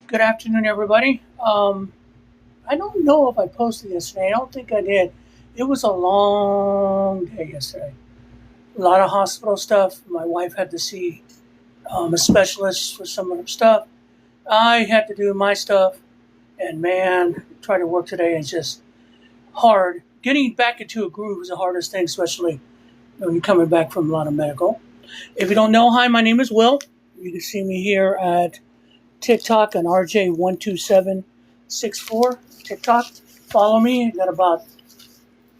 Good afternoon, everybody. I don't know if I posted yesterday. I don't think I did. It was a long day yesterday. A lot of hospital stuff. My wife had to see a specialist for some of her stuff. I had to do my stuff. And man, trying to work today is just hard. Getting back into a groove is the hardest thing, especially when you're coming back from a lot of medical. If you don't know, hi, my name is Will. You can see me here at TikTok on RJ12764 TikTok. Follow me. I got about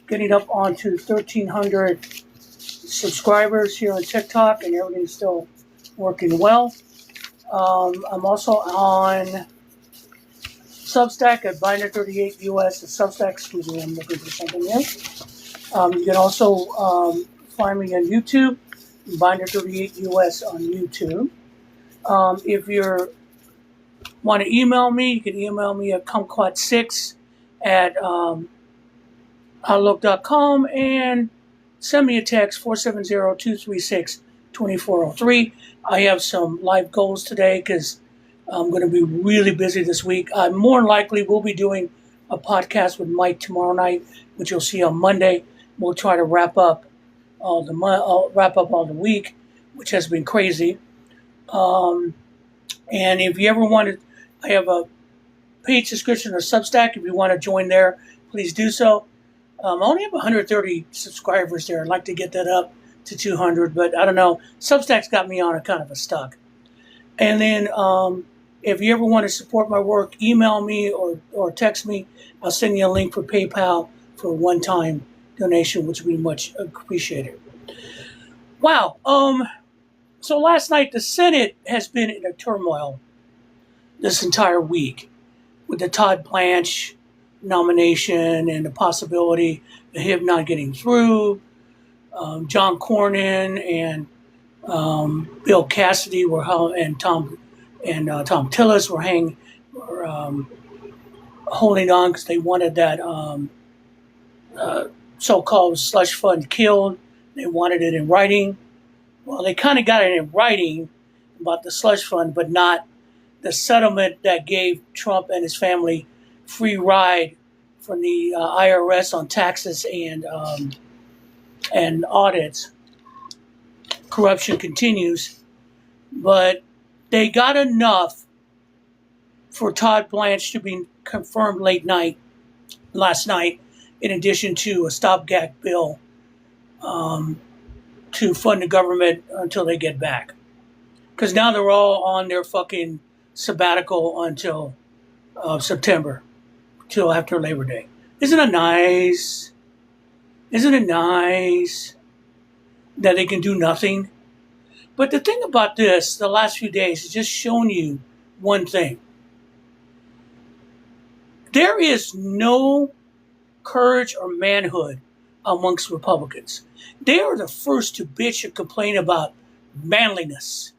getting up onto 1,300 subscribers here on TikTok, and everything's still working well. I'm also on Substack at Binder38US. It's Substack, excuse me, I'm looking for something here. You can also find me on YouTube, Binder38US on YouTube. If you're want to email me, you can email me at kumquat6 at outlook.com and send me a text 470-236-2403. I have some life goals today because I'm going to be really busy this week. I more likely will be doing a podcast with Mike tomorrow night, which you'll see on Monday. We'll try to wrap up all the week, which has been crazy. And if you ever wanted, I have a paid subscription or Substack. If you want to join there, please do so. I only have 130 subscribers there. I'd like to get that up to 200, but I don't know. Substack's got me on a kind of a stuck. And then if you ever want to support my work, email me or text me. I'll send you a link for PayPal for a one-time donation, which would be much appreciated. Wow. So last night, the Senate has been in a turmoil this entire week with the Todd Blanche nomination and the possibility of him not getting through. John Cornyn and Bill Cassidy and Tom Tillis were holding on because they wanted that so-called slush fund killed. They wanted it in writing. Well, they kind of got it in writing about the slush fund, but not the settlement that gave Trump and his family free ride from the IRS on taxes and audits. Corruption continues, but they got enough for Todd Blanche to be confirmed last night, in addition to a stopgap bill to fund the government until they get back. Because now they're all on their fucking sabbatical until September, till after Labor Day. Isn't it nice? Isn't it nice that they can do nothing? But the thing about this, the last few days, has just shown you one thing. There is no courage or manhood amongst Republicans. They are the first to bitch and complain about manliness.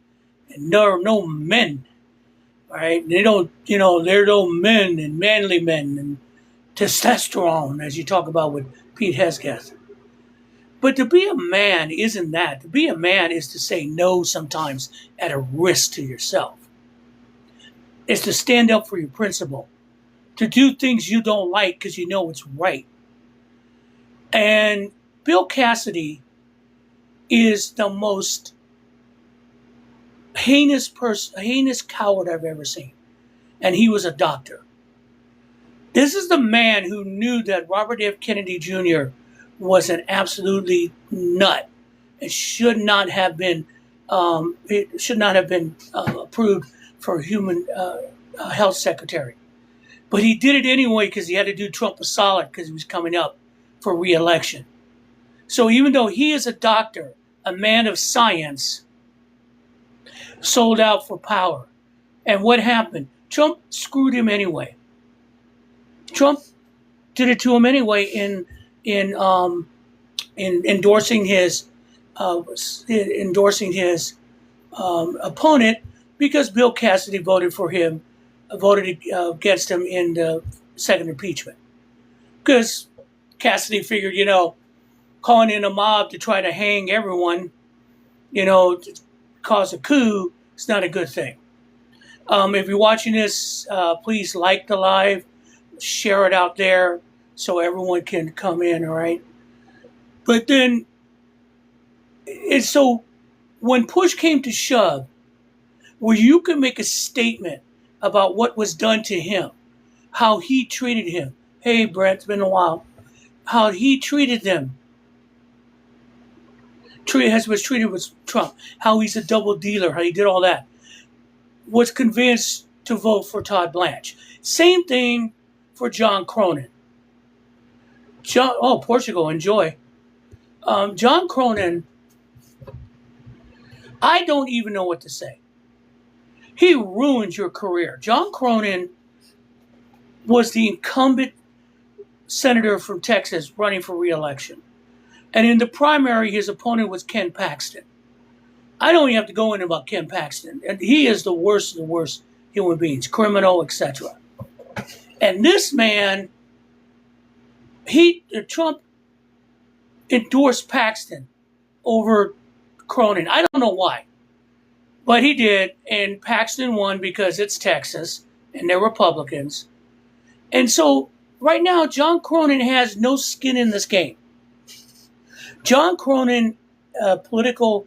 And there are no men, right? They don't, there are no men and manly men and testosterone, as you talk about with Pete Hegseth. But to be a man isn't that. To be a man is to say no sometimes at a risk to yourself. It's to stand up for your principle. To do things you don't like because you know it's right. And Bill Cassidy is the most heinous coward I've ever seen. And he was a doctor. This is the man who knew that Robert F. Kennedy Jr. was an absolutely nut and should not have been approved for human health secretary. But he did it anyway because he had to do Trump a solid because he was coming up for re-election. So even though he is a doctor, a man of science, sold out for power. And what happened? Trump screwed him anyway. Trump did it to him anyway in endorsing his opponent because Bill Cassidy voted against him in the second impeachment. Because Cassidy figured, calling in a mob to try to hang everyone, to cause a coup, is not a good thing. If you're watching this, please like the live, share it out there so everyone can come in, all right? But then, so when push came to shove, where you could make a statement about what was done to him, how he treated him. Hey, Brett, it's been a while. How he treated them. Was treated with Trump. How he's a double dealer. How he did all that. Was convinced to vote for Todd Blanche. Same thing for John Cronin. Portugal, enjoy. John Cronin, I don't even know what to say. He ruined your career. John Cronin was the incumbent senator from Texas running for re-election. And in the primary, his opponent was Ken Paxton. I don't even have to go in about Ken Paxton. And he is the worst of the worst human beings, criminal, etc. And this man, Trump endorsed Paxton over Cronin. I don't know why, but he did. And Paxton won because it's Texas and they're Republicans. And so right now, John Cronin has no skin in this game. John Cronin, political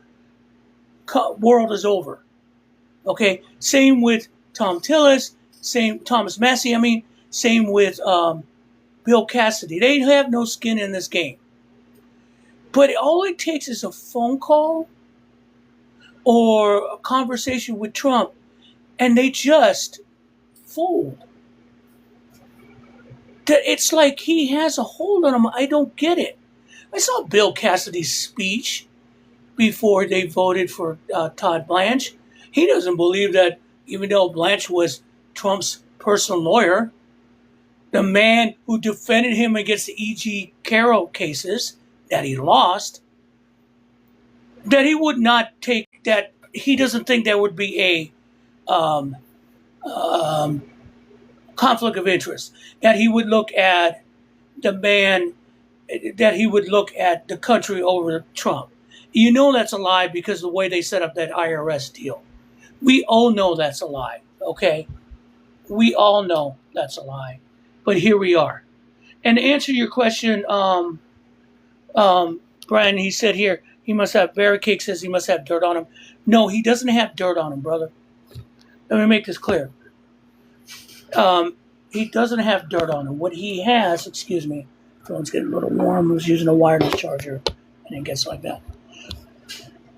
world is over. Okay, same with Tom Tillis, Thomas Massie. Same with Bill Cassidy. They have no skin in this game. But all it takes is a phone call or a conversation with Trump, and they just fold. It's like he has a hold on them. I don't get it. I saw Bill Cassidy's speech before they voted for Todd Blanche. He doesn't believe that even though Blanche was Trump's personal lawyer, the man who defended him against the E.G. Carroll cases that he lost, that he would not take that. He doesn't think there would be a conflict of interest, that he would look at the man, that he would look at the country over Trump. You know that's a lie because of the way they set up that IRS deal. We all know that's a lie, okay? We all know that's a lie. But here we are. And to answer your question, Brian, he said here, he must have, Barricade says he must have dirt on him. No, he doesn't have dirt on him, brother. Let me make this clear. He doesn't have dirt on him. What he has, excuse me, phone's getting a little warm. I was using a wireless charger, and it gets like that.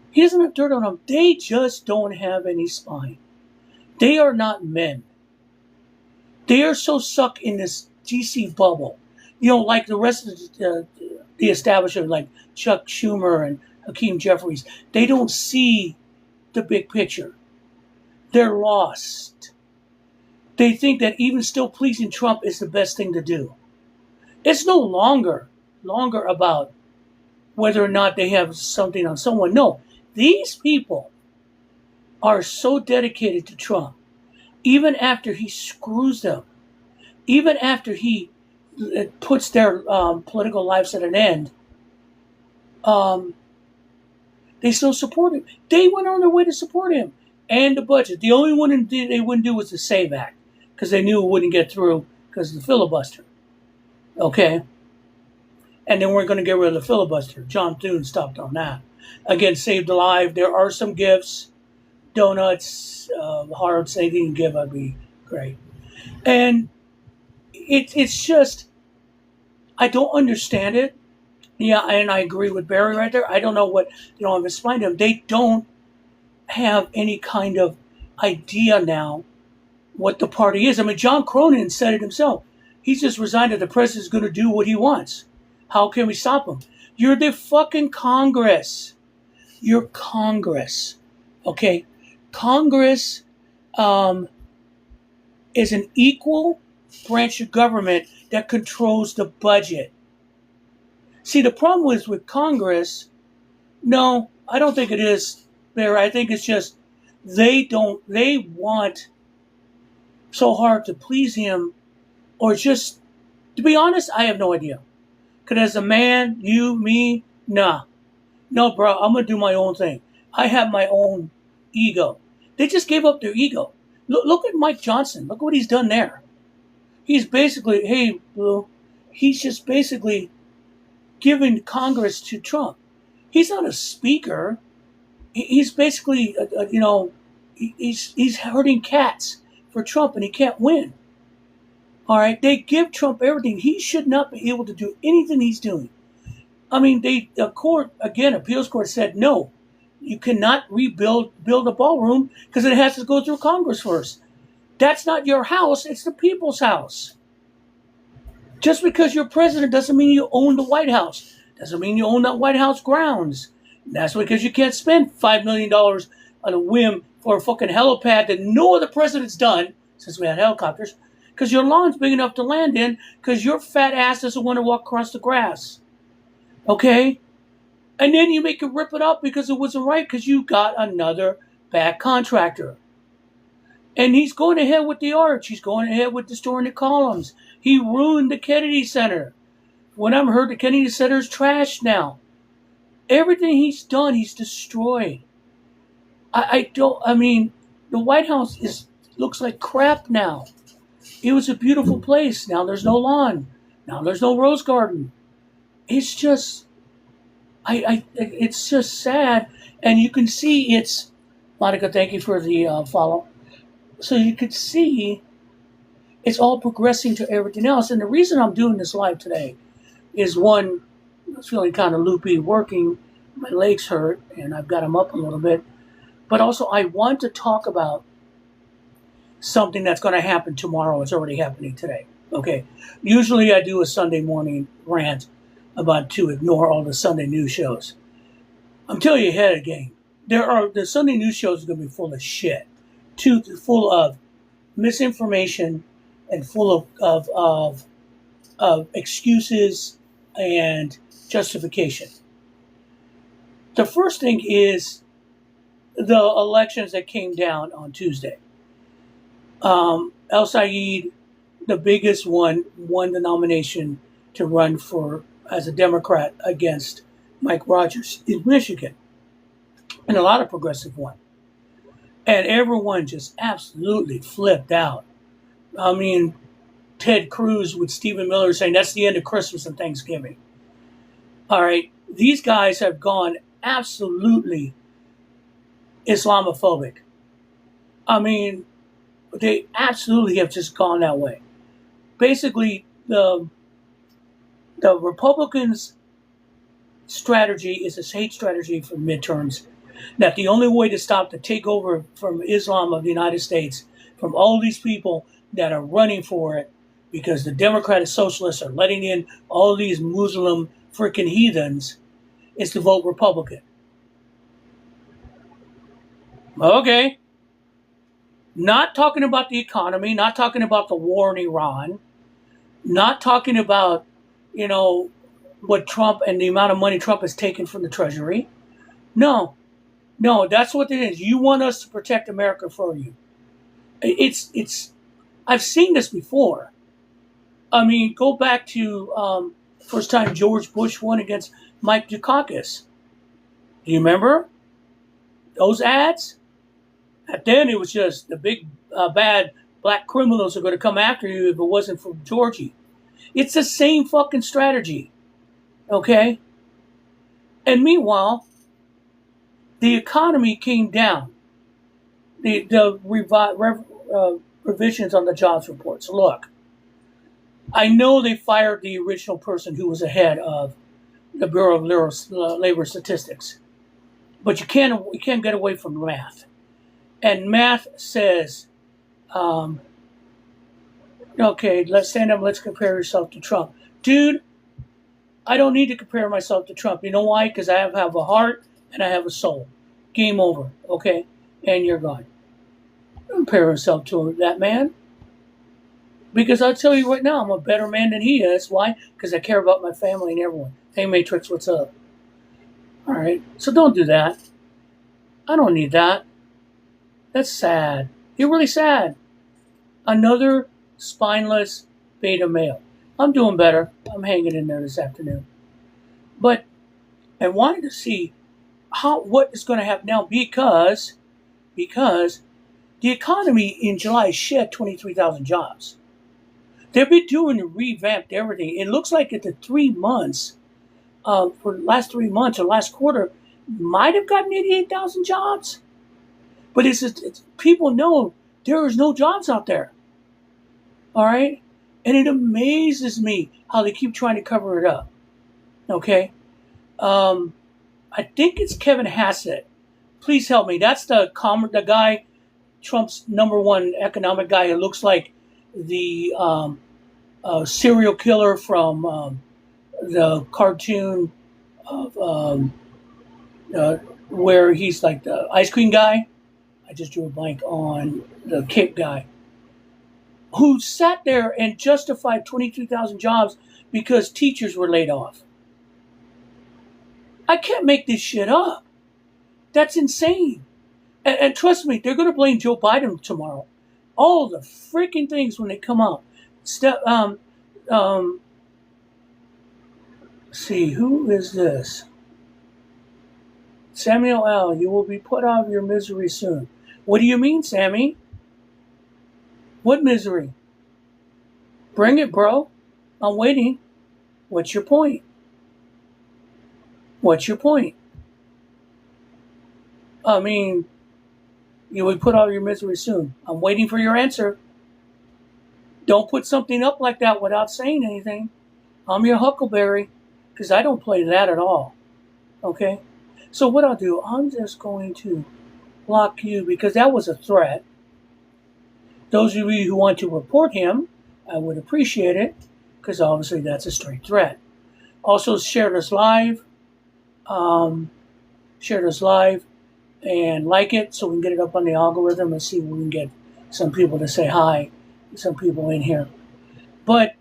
He doesn't have dirt on them. They just don't have any spine. They are not men. They are so sucked in this DC bubble. You know, like the rest of the establishment, like Chuck Schumer and Hakeem Jeffries. They don't see the big picture. They're lost. They think that even still pleasing Trump is the best thing to do. It's no longer about whether or not they have something on someone. No, these people are so dedicated to Trump, even after he screws them, even after he puts their political lives at an end, they still support him. They went on their way to support him and the budget. The only one they wouldn't do was the SAVE Act because they knew it wouldn't get through because of the filibuster. Okay? And they weren't going to get rid of the filibuster. John Thune stopped on that. Again, saved alive. There are some gifts, donuts, hearts, anything you can give, I'd be great. And it's just, I don't understand it. Yeah, and I agree with Barry right there. I don't know what, you know, I've explained to them. They don't have any kind of idea now what the party is. I mean, John Cronin said it himself. He's just resigned that the president's going to do what he wants. How can we stop him? You're the fucking Congress. You're Congress. Okay? Congress is an equal branch of government that controls the budget. See, the problem with Congress, no, I don't think it is there. I think it's just they want so hard to please him, or just, to be honest, I have no idea. Because as a man, you, me, nah. No, bro, I'm going to do my own thing. I have my own ego. They just gave up their ego. Look at Mike Johnson. Look what he's done there. He's basically, hey, Blue, he's just basically giving Congress to Trump. He's not a speaker. He's basically, he's herding cats for Trump, and he can't win. All right, they give Trump everything. He should not be able to do anything he's doing. I mean, the appeals court said no. You cannot build a ballroom because it has to go through Congress first. That's not your house. It's the people's house. Just because you're president doesn't mean you own the White House. Doesn't mean you own that White House grounds. That's because you can't spend $5 million on a whim for a fucking helipad that no other president's done since we had helicopters. Because your lawn's big enough to land in because your fat ass doesn't want to walk across the grass. Okay? And then you make it rip it up because it wasn't right because you got another bad contractor. And he's going ahead with the arch. He's going ahead with destroying the columns. He ruined the Kennedy Center. When I've heard the Kennedy Center is trashed now. Everything he's done, he's destroyed. The White House looks like crap now. It was a beautiful place. Now there's no lawn. Now there's no rose garden. It's just, it's just sad. And you can see it's, Monica, thank you for the follow. So you could see it's all progressing to everything else. And the reason I'm doing this live today is one, I was feeling kind of loopy working. My legs hurt and I've got them up a little bit. But also I want to talk about something that's going to happen tomorrow. It's already happening today. Okay. Usually I do a Sunday morning rant about to ignore all the Sunday news shows. I'm telling you ahead of the game. The Sunday news shows are going to be full of shit. Full of misinformation and full of excuses and justification. The first thing is the elections that came down on Tuesday. El Sayed, the biggest one, won the nomination to run as a Democrat against Mike Rogers in Michigan. And a lot of progressive won. And everyone just absolutely flipped out. I mean, Ted Cruz with Stephen Miller saying that's the end of Christmas and Thanksgiving. All right. These guys have gone absolutely Islamophobic. I mean, they absolutely have just gone that way. Basically, the Republicans' strategy is a hate strategy for midterms. That the only way to stop the takeover from Islam of the United States, from all these people that are running for it, because the Democratic Socialists are letting in all these Muslim freaking heathens, is to vote Republican. Okay. Not talking about the economy, not talking about the war in Iran, not talking about, what Trump and the amount of money Trump has taken from the Treasury. No, that's what it is. You want us to protect America for you. I've seen this before. I mean, go back to first time George Bush won against Mike Dukakis. Do you remember those ads? And then it was just the big bad black criminals are going to come after you if it wasn't for Georgie. It's the same fucking strategy. Okay? And meanwhile, the economy came down. The revisions on the jobs reports. Look, I know they fired the original person who was ahead of the Bureau of Labor Statistics, but you can't get away from math. And math says, okay, let's stand up. Let's compare yourself to Trump, dude. I don't need to compare myself to Trump. You know why? Because I have a heart and I have a soul. Game over. Okay, and you're gone. Don't compare yourself to that man. Because I'll tell you right now, I'm a better man than he is. Why? Because I care about my family and everyone. Hey, Matrix, what's up? All right. So don't do that. I don't need that. That's sad. You're really sad. Another spineless beta male. I'm doing better. I'm hanging in there this afternoon. But I wanted to see what is going to happen now because the The economy in July shed 23,000 jobs. They've been doing to revamped everything. It looks like at the 3 months, for the last 3 months or last quarter, might have gotten 88,000 jobs. But it's people know there is no jobs out there. All right? And it amazes me how they keep trying to cover it up. Okay? I think it's Kevin Hassett. Please help me. That's the guy, Trump's number one economic guy. It looks like the serial killer from the cartoon of where he's like the ice cream guy. I just drew a blank on the Cape guy, who sat there and justified 22,000 jobs because teachers were laid off. I can't make this shit up. That's insane. And trust me, they're going to blame Joe Biden tomorrow. All the freaking things when they come out. See, who is this? Samuel L., you will be put out of your misery soon. What do you mean, Sammy? What misery? Bring it, bro. I'm waiting. What's your point? What's your point? I mean, you will put out of your misery soon. I'm waiting for your answer. Don't put something up like that without saying anything. I'm your huckleberry, because I don't play that at all. Okay? So what I'll do, I'm just going to block you because that was a threat. Those of you who want to report him, I would appreciate it because obviously that's a straight threat. Also, share this live. Share this live and like it so we can get it up on the algorithm and see if we can get some people to say hi, some people in here. But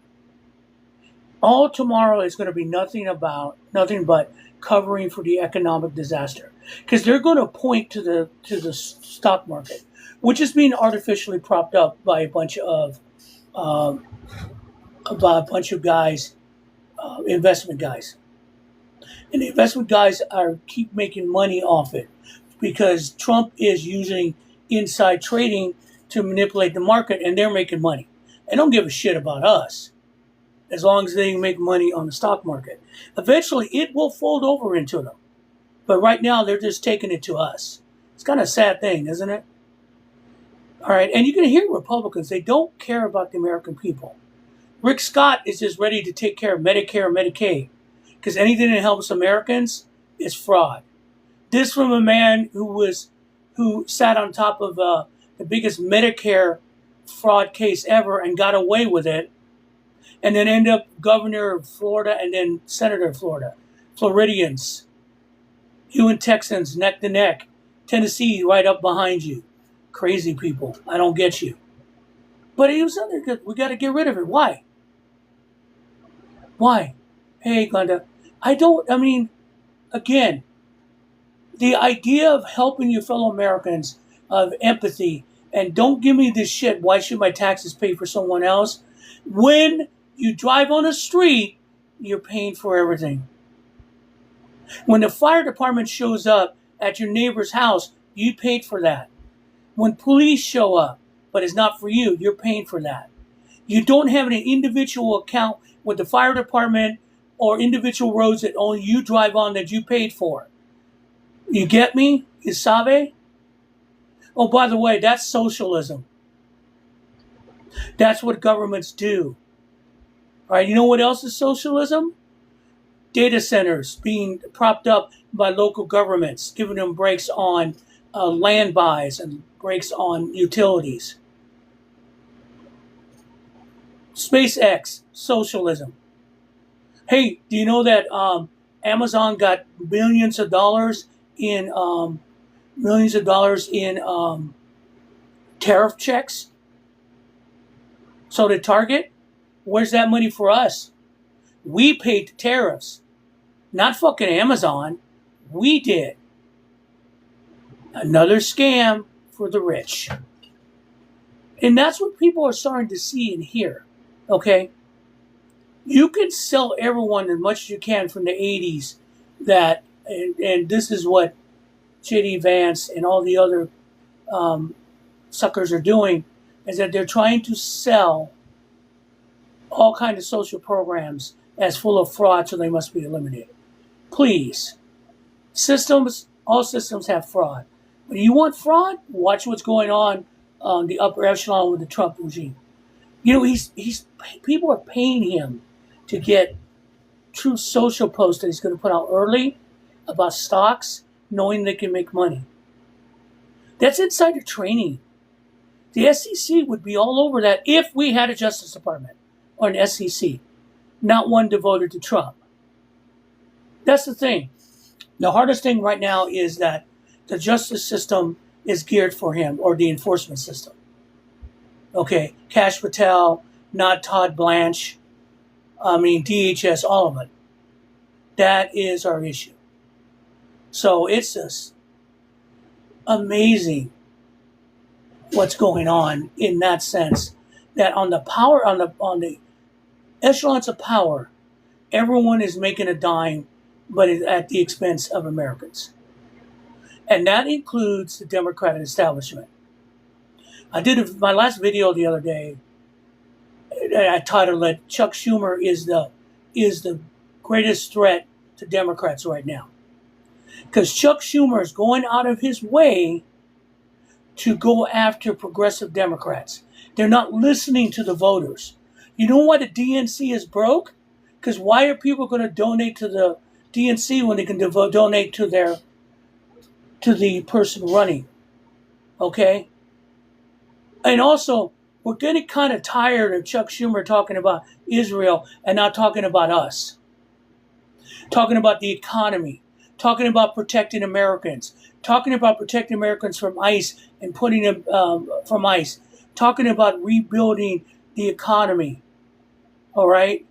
all tomorrow is going to be nothing but covering for the economic disaster, because they're going to point to the stock market, which is being artificially propped up by a bunch of guys, investment guys, and the investment guys keep making money off it because Trump is using inside trading to manipulate the market, and they're making money. They don't give a shit about us. As long as they make money on the stock market. Eventually, it will fold over into them. But right now, they're just taking it to us. It's kind of a sad thing, isn't it? All right, and you can hear Republicans. They don't care about the American people. Rick Scott is just ready to take care of Medicare and Medicaid because anything that helps Americans is fraud. This from a man who sat on top of the biggest Medicare fraud case ever and got away with it. And then end up governor of Florida and then senator of Florida. Floridians. You and Texans neck to neck. Tennessee right up behind you. Crazy people. I don't get you. But he was under good. We got to get rid of it. Why? Why? Hey, Glenda. Again, the idea of helping your fellow Americans, of empathy, and don't give me this shit, why should my taxes pay for someone else? When you drive on the street, you're paying for everything. When the fire department shows up at your neighbor's house, you paid for that. When police show up, but it's not for you, you're paying for that. You don't have an individual account with the fire department or individual roads that only you drive on that you paid for. You get me? You sabe? Oh, by the way, that's socialism. That's what governments do. All right, you know what else is socialism? Data centers being propped up by local governments, giving them breaks on land buys and breaks on utilities. SpaceX, socialism. Hey, do you know that Amazon got millions of dollars in tariff checks? So did Target. Where's that money for us? We paid the tariffs. Not fucking Amazon. We did. Another scam for the rich. And that's what people are starting to see and hear. Okay? You can sell everyone as much as you can from the 80s and this is what J.D. Vance and all the other suckers are doing is that they're trying to sell all kinds of social programs as full of fraud, so they must be eliminated. Please, all systems have fraud. But you want fraud? Watch what's going on the upper echelon with the Trump regime. People are paying him to get true social posts that he's going to put out early about stocks, knowing they can make money. That's insider training. The SEC would be all over that if we had a Justice Department or an SEC, not one devoted to Trump. That's the thing. The hardest thing right now is that the justice system is geared for him, or the enforcement system. Okay, Kash Patel, not Todd Blanche, DHS, all of it. That is our issue. So it's just amazing what's going on in that sense, that on the echelons of power, everyone is making a dime, but at the expense of Americans. And that includes the Democratic establishment. I did my last video the other day, I titled it, Chuck Schumer is the greatest threat to Democrats right now. Because Chuck Schumer is going out of his way to go after progressive Democrats. They're not listening to the voters. You know why the DNC is broke? Because why are people going to donate to the DNC when they can donate to the person running? Okay? And also, we're getting kind of tired of Chuck Schumer talking about Israel and not talking about us. Talking about the economy. Talking about protecting Americans. Talking about protecting Americans from ICE and putting them from ICE. Talking about rebuilding the economy. All right?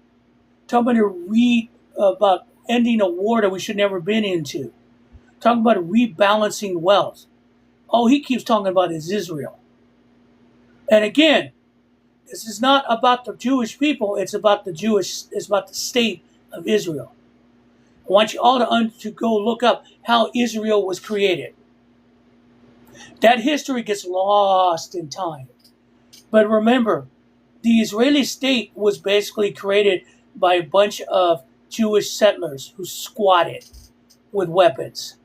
Talking about ending a war that we should never been into. Talking about rebalancing wealth. All he keeps talking about is Israel. And again, this is not about the Jewish people. It's about the state of Israel. I want you all to go look up how Israel was created. That history gets lost in time. But remember, the Israeli state was basically created by a bunch of Jewish settlers who squatted with weapons.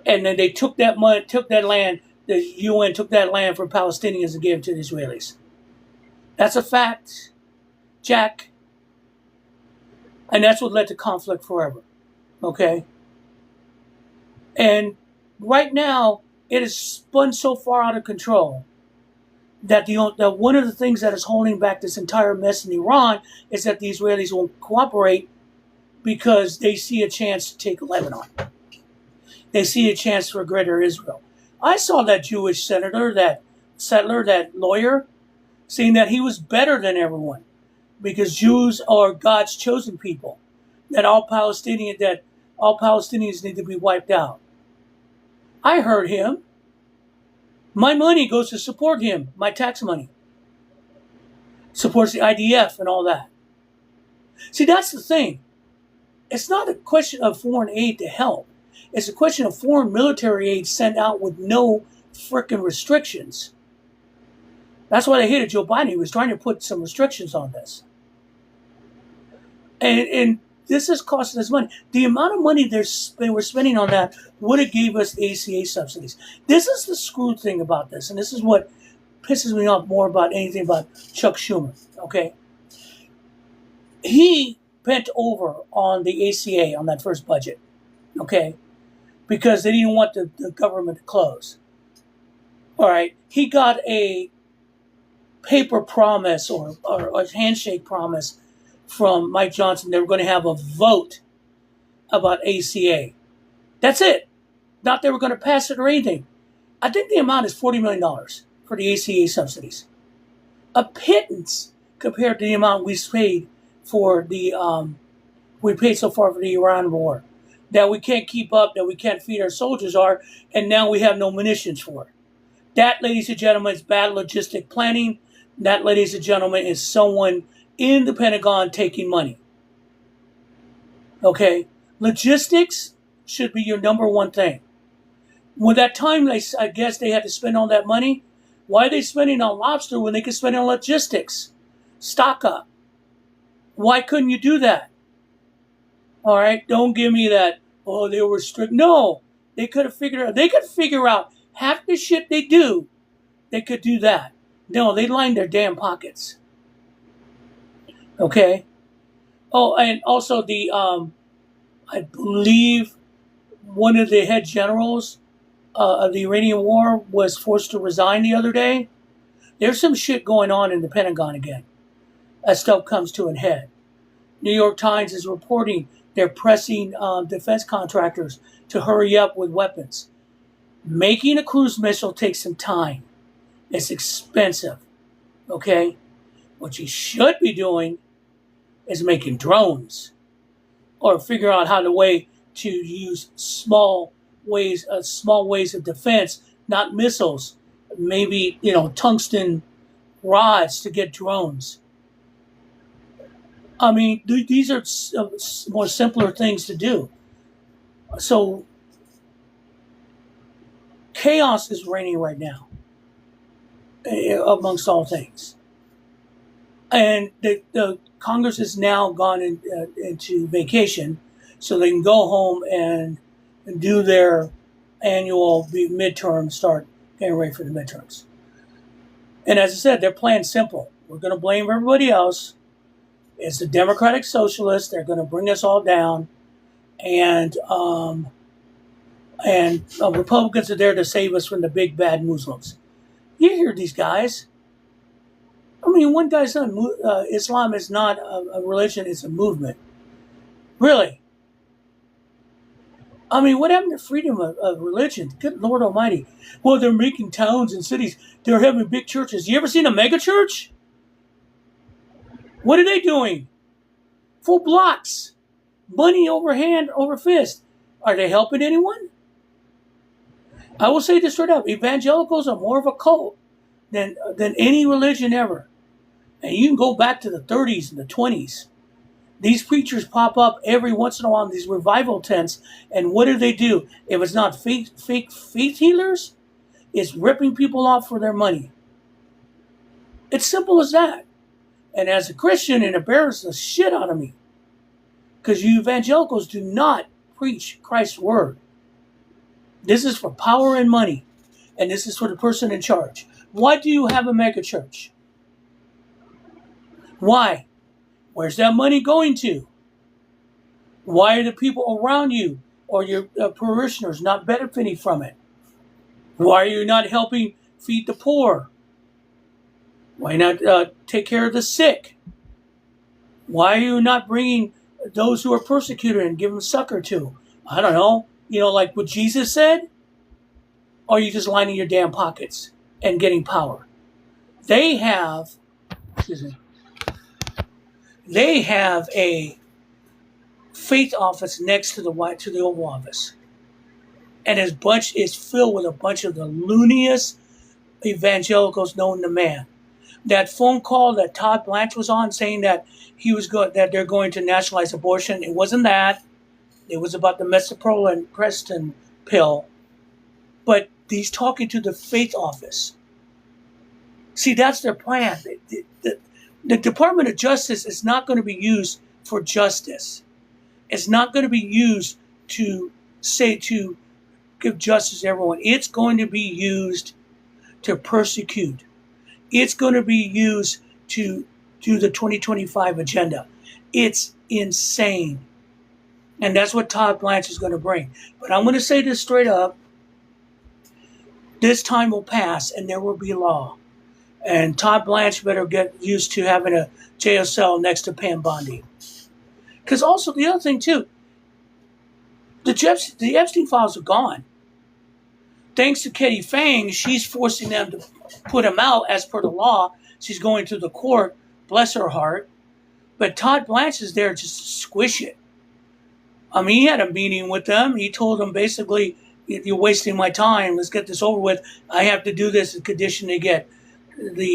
And then they took that land, the UN took that land from Palestinians and gave it to the Israelis. That's a fact, Jack. And that's what led to conflict forever. Okay? And right now, it has spun so far out of control that one of the things that is holding back this entire mess in Iran is that the Israelis won't cooperate because they see a chance to take Lebanon. They see a chance for a greater Israel. I saw that Jewish settler, that lawyer, saying that he was better than everyone because Jews are God's chosen people, that all Palestinians need to be wiped out. I heard him. My money goes to support him, my tax money. Supports the IDF and all that. See, that's the thing. It's not a question of foreign aid to help. It's a question of foreign military aid sent out with no frickin' restrictions. That's why they hated Joe Biden. He was trying to put some restrictions on this. And this is costing us money. The amount of money they were spending on that would have gave us ACA subsidies. This is the screwed thing about this, and this is what pisses me off more about anything about Chuck Schumer, okay? He bent over on the ACA on that first budget, okay? Because they didn't want the government to close. All right, he got a paper promise or a handshake promise from Mike Johnson. They were going to have a vote about ACA. That's it. Not they were going to pass it or anything. I think the amount is $40 million for the ACA subsidies. A pittance compared to the amount we paid for we paid so far for the Iran war. That we can't keep up, that we can't feed our soldiers and now we have no munitions for it. That, ladies and gentlemen, is bad logistic planning. That, ladies and gentlemen, is someone in the Pentagon taking money. Okay? Logistics should be your number one thing. With that time, I guess they had to spend all that money. Why are they spending on lobster when they could spend on logistics? Stock up. Why couldn't you do that? All right, don't give me that. Oh, they were strict. No, they could have figured out. They could figure out half the shit they do. They could do that. No, they lined their damn pockets. Okay. Oh, and also I believe one of the head generals of the Iranian war was forced to resign the other day. There's some shit going on in the Pentagon again as stuff comes to an head. New York Times is reporting they're pressing defense contractors to hurry up with weapons. Making a cruise missile takes some time. It's expensive. Okay? What you should be doing is making drones or figure out how to use small ways of defense, not missiles. Maybe, tungsten rods to get drones. I mean, these are more simpler things to do. So chaos is reigning right now amongst all things. And the Congress has now gone into vacation so they can go home and do their annual midterm, start getting ready for the midterms. And as I said, their plan's simple. We're going to blame everybody else. It's the Democratic Socialists. They're going to bring us all down. And Republicans are there to save us from the big bad Muslims. You hear these guys. I mean, one guy said Islam is not a religion, it's a movement. Really? I mean, what happened to freedom of religion? Good Lord Almighty. Well, they're making towns and cities. They're having big churches. You ever seen a mega church? What are they doing? Full blocks. Money over hand, over fist. Are they helping anyone? I will say this straight up. Evangelicals are more of a cult than any religion ever. And you can go back to the 30s and the 20s. These preachers pop up every once in a while in these revival tents. And what do? If it's not fake faith healers, it's ripping people off for their money. It's simple as that. And as a Christian, it embarrasses the shit out of me. Because you evangelicals do not preach Christ's word. This is for power and money. And this is for the person in charge. Why do you have a mega church? Why? Where's that money going to? Why are the people around you or your parishioners not benefiting from it? Why are you not helping feed the poor? Why not take care of the sick? Why are you not bringing those who are persecuted and give them succor to? I don't know. Like what Jesus said? Or are you just lining your damn pockets and getting power? They have a faith office next to the Oval Office. And his bunch is filled with a bunch of the looniest evangelicals known to man. That phone call that Todd Blanche was on saying that that they're going to nationalize abortion, it wasn't that. It was about the misoprostol pill. But he's talking to the faith office. See, that's their plan. The Department of Justice is not going to be used for justice. It's not going to be used to give justice to everyone. It's going to be used to persecute. It's going to be used to do the 2025 agenda. It's insane. And that's what Todd Blanche is going to bring. But I'm going to say this straight up. This time will pass and there will be law. And Todd Blanche better get used to having a jail cell next to Pam Bondi. Because also the other thing too, the Epstein files are gone. Thanks to Katie Fang, she's forcing them to put him out as per the law. She's going to the court, bless her heart. But Todd Blanche is there just to squish it. I mean, he had a meeting with them. He told them basically, you're wasting my time. Let's get this over with. I have to do this as a condition to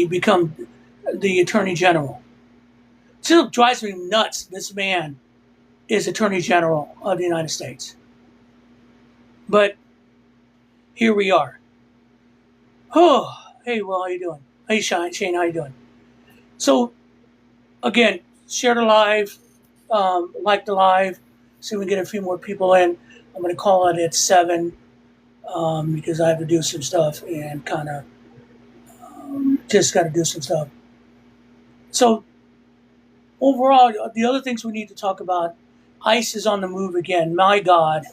become the Attorney General. It still drives me nuts. This man is Attorney General of the United States. But here we are. Oh, hey, well, how you doing? Hey, Shane, how you doing? So, again, share the live, like the live, see if we can get a few more people in. I'm going to call it at 7 because I have to do some stuff and kind of just got to do some stuff. So, overall, the other things we need to talk about, ICE is on the move again. My God,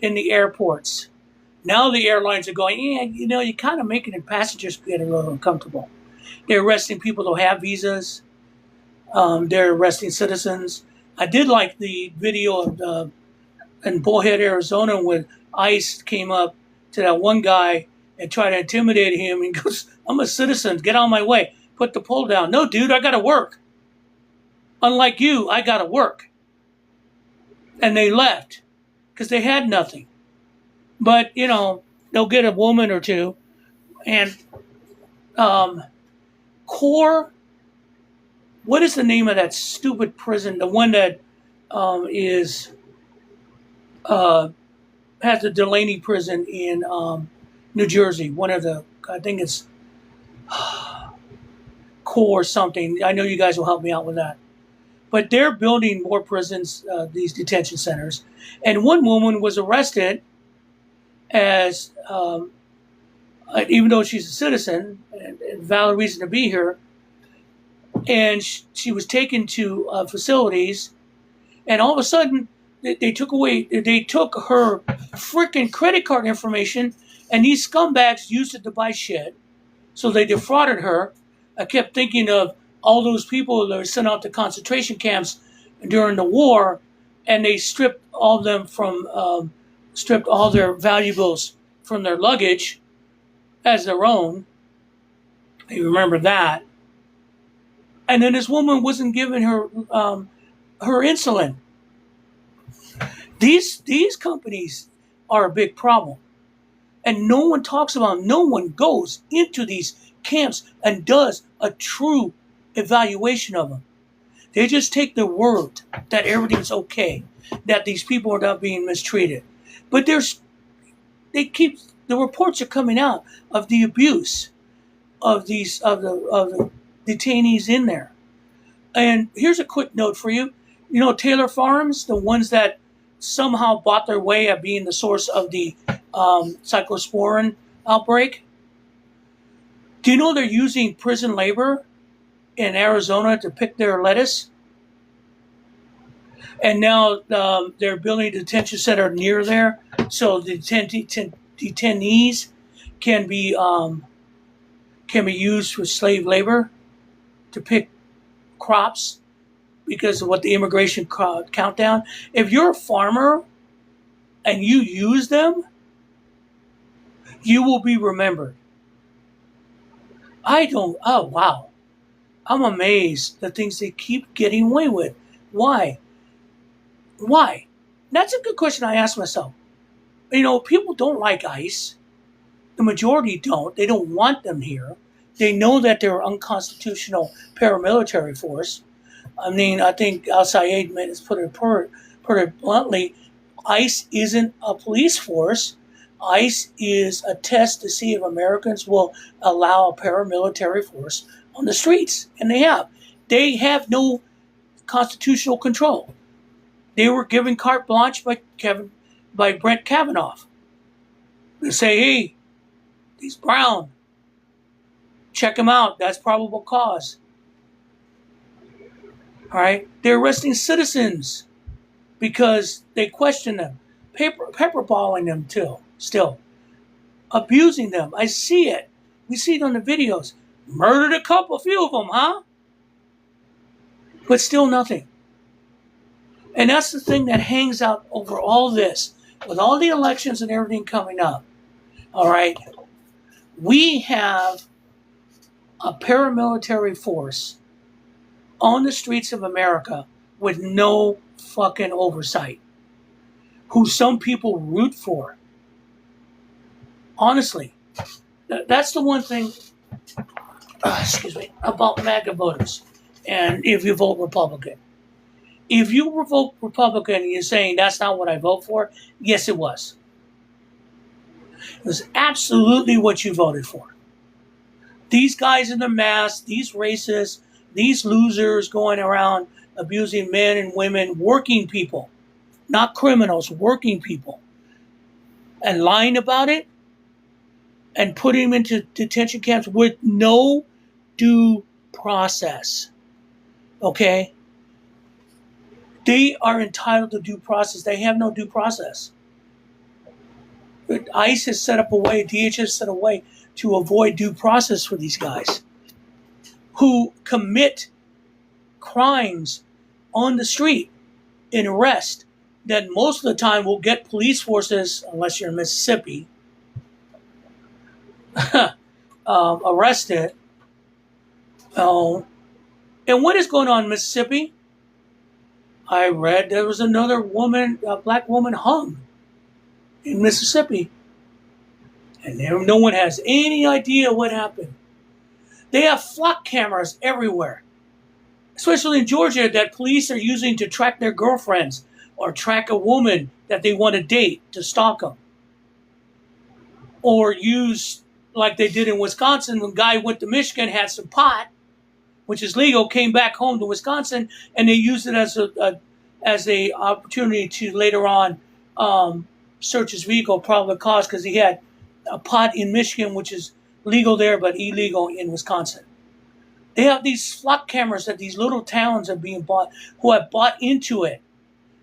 in the airports. Now the airlines are going, yeah, you're kind of making the passengers get a little uncomfortable. They're arresting people who have visas. They're arresting citizens. I did like the video of in Bullhead, Arizona, when ICE came up to that one guy and tried to intimidate him. He goes, I'm a citizen. Get out of my way. Put the pole down. No, dude, I got to work. Unlike you, I got to work. And they left because they had nothing. But, they'll get a woman or two. And Core, what is the name of that stupid prison? The one that is has the Delaney prison in New Jersey. One of the, I think it's Core something. I know you guys will help me out with that. But they're building more prisons, these detention centers. And one woman was arrested as, even though she's a citizen and valid reason to be here, and she was taken to facilities, and all of a sudden they took her freaking credit card information, and these scumbags used it to buy shit. So they defrauded her. I kept thinking of all those people that were sent out to concentration camps during the war, and they stripped all their valuables from their luggage as their own. You remember that. And then this woman wasn't giving her her insulin. These companies are a big problem. And no one talks about, no one goes into these camps and does a true evaluation of them. They just take their word that everything's okay, that these people are not being mistreated. But the reports are coming out of the abuse of the detainees in there. And here's a quick note for you. Taylor Farms, the ones that somehow bought their way at being the source of the cyclosporin outbreak. Do you know they're using prison labor in Arizona to pick their lettuce? And now they're building a detention center near there, so the detainees can be used for slave labor to pick crops because of what the immigration countdown. If you're a farmer and you use them, you will be remembered. Oh wow. I'm amazed the things they keep getting away with. Why? That's a good question I ask myself. People don't like ICE. The majority don't. They don't want them here. They know that they're unconstitutional paramilitary force. I think Al-Sayed has put it bluntly, ICE isn't a police force. ICE is a test to see if Americans will allow a paramilitary force on the streets. And they have. They have no constitutional control. They were given carte blanche by Brett Kavanaugh. They say, hey, he's brown. Check him out. That's probable cause. All right? They're arresting citizens because they question them. Pepperballing them too, still. Abusing them. I see it. We see it on the videos. Murdered a few of them, huh? But still nothing. And that's the thing that hangs out over all this. With all the elections and everything coming up, all right, we have a paramilitary force on the streets of America with no fucking oversight, who some people root for. Honestly, that's the one thing, about MAGA voters. And if you vote Republican. If you vote Republican and you're saying that's not what I vote for, yes, it was. It was absolutely what you voted for. These guys in the mask, these racists, these losers going around abusing men and women, working people, not criminals, working people, and lying about it and putting them into detention camps with no due process. Okay? They are entitled to due process. They have no due process. ICE has set up a way, DHS set a way to avoid due process for these guys who commit crimes on the street in arrest that most of the time will get police forces, unless you're in Mississippi, arrested. And what is going on in Mississippi? I read there was another woman, a black woman hung in Mississippi. And no one has any idea what happened. They have flock cameras everywhere, especially in Georgia, that police are using to track their girlfriends or track a woman that they want to date to stalk them. Or use, like they did in Wisconsin, when a guy went to Michigan, had some pot, which is legal, came back home to Wisconsin, and they used it as a opportunity to later on search his vehicle, probable cause, because he had a pot in Michigan, which is legal there but illegal in Wisconsin. They have these flock cameras that these little towns are being bought, who have bought into it.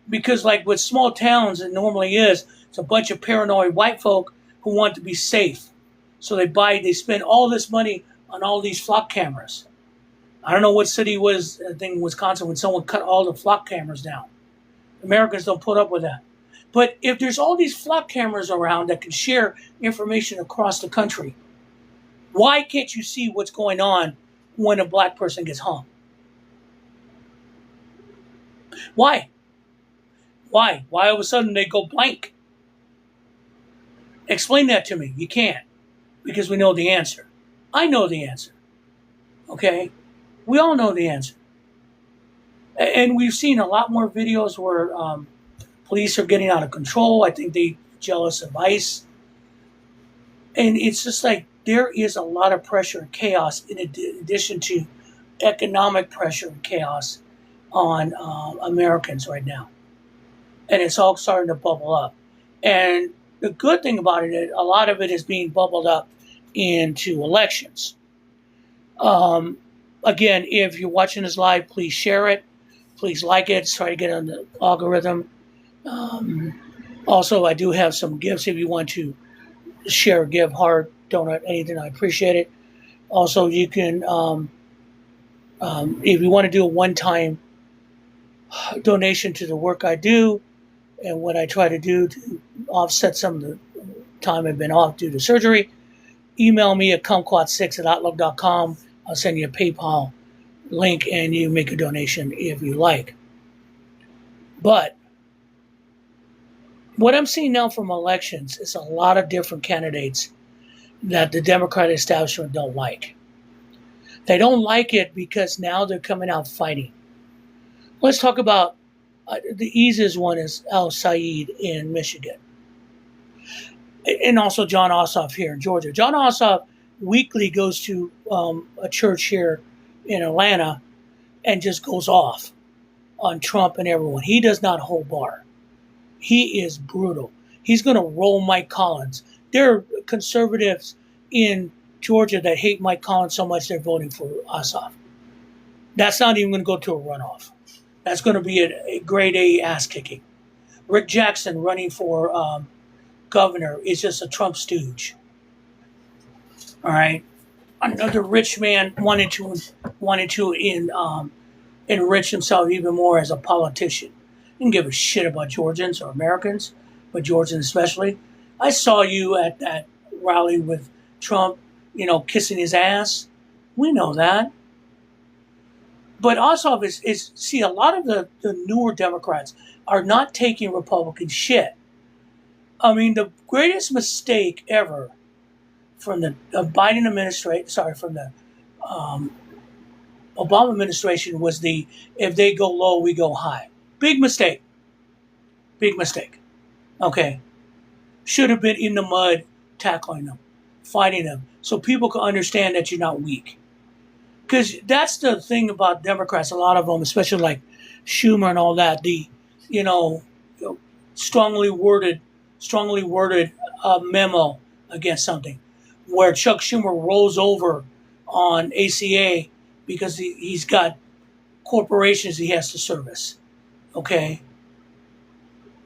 Because like with small towns, it normally is, it's a bunch of paranoid white folk who want to be safe. So they spend all this money on all these flock cameras. I don't know what city it was, I think Wisconsin, when someone cut all the flock cameras down. Americans don't put up with that. But if there's all these flock cameras around that can share information across the country, why can't you see what's going on when a black person gets hung? Why? Why all of a sudden they go blank? Explain that to me. You can't. Because we know the answer. I know the answer. Okay? We all know the answer. And we've seen a lot more videos where police are getting out of control. I think they're jealous of ICE. And it's just like there is a lot of pressure and chaos in addition to economic pressure and chaos on Americans right now. And it's all starting to bubble up. And the good thing about it is a lot of it is being bubbled up into elections. Again, if you're watching this live, please share it. Please like it. Try to get on the algorithm. Also, I do have some gifts if you want to share, give, heart, donate, anything. I appreciate it. Also, you can, if you want to do a one-time donation to the work I do and what I try to do to offset some of the time I've been off due to surgery, email me at kumquat6@outlook.com. I'll send you a PayPal link and you make a donation if you like. But what I'm seeing now from elections is a lot of different candidates that the Democratic establishment don't like. They don't like it because now they're coming out fighting. Let's talk about the easiest one is Al Said in Michigan. And also John Ossoff here in Georgia. John Ossoff weekly goes to a church here in Atlanta and just goes off on Trump and everyone. He does not hold bar. He is brutal. He's going to roll Mike Collins. There are conservatives in Georgia that hate Mike Collins so much they're voting for Ossoff. That's not even going to go to a runoff. That's going to be a grade A ass kicking. Rick Jackson running for governor is just a Trump stooge. All right, another rich man wanted to enrich himself even more as a politician. Didn't give a shit about Georgians or Americans, but Georgians especially. I saw you at that rally with Trump, kissing his ass. We know that. But Ossoff is see, a lot of the newer Democrats are not taking Republican shit. I mean, the greatest mistake ever from the Biden administration, from the Obama administration was if they go low, we go high. Big mistake. Big mistake. Okay. Should have been in the mud tackling them, fighting them, so people can understand that you're not weak. Because that's the thing about Democrats. A lot of them, especially like Schumer and all that, the you know, strongly worded memo against something, where Chuck Schumer rolls over on ACA because he's got corporations he has to service. Okay.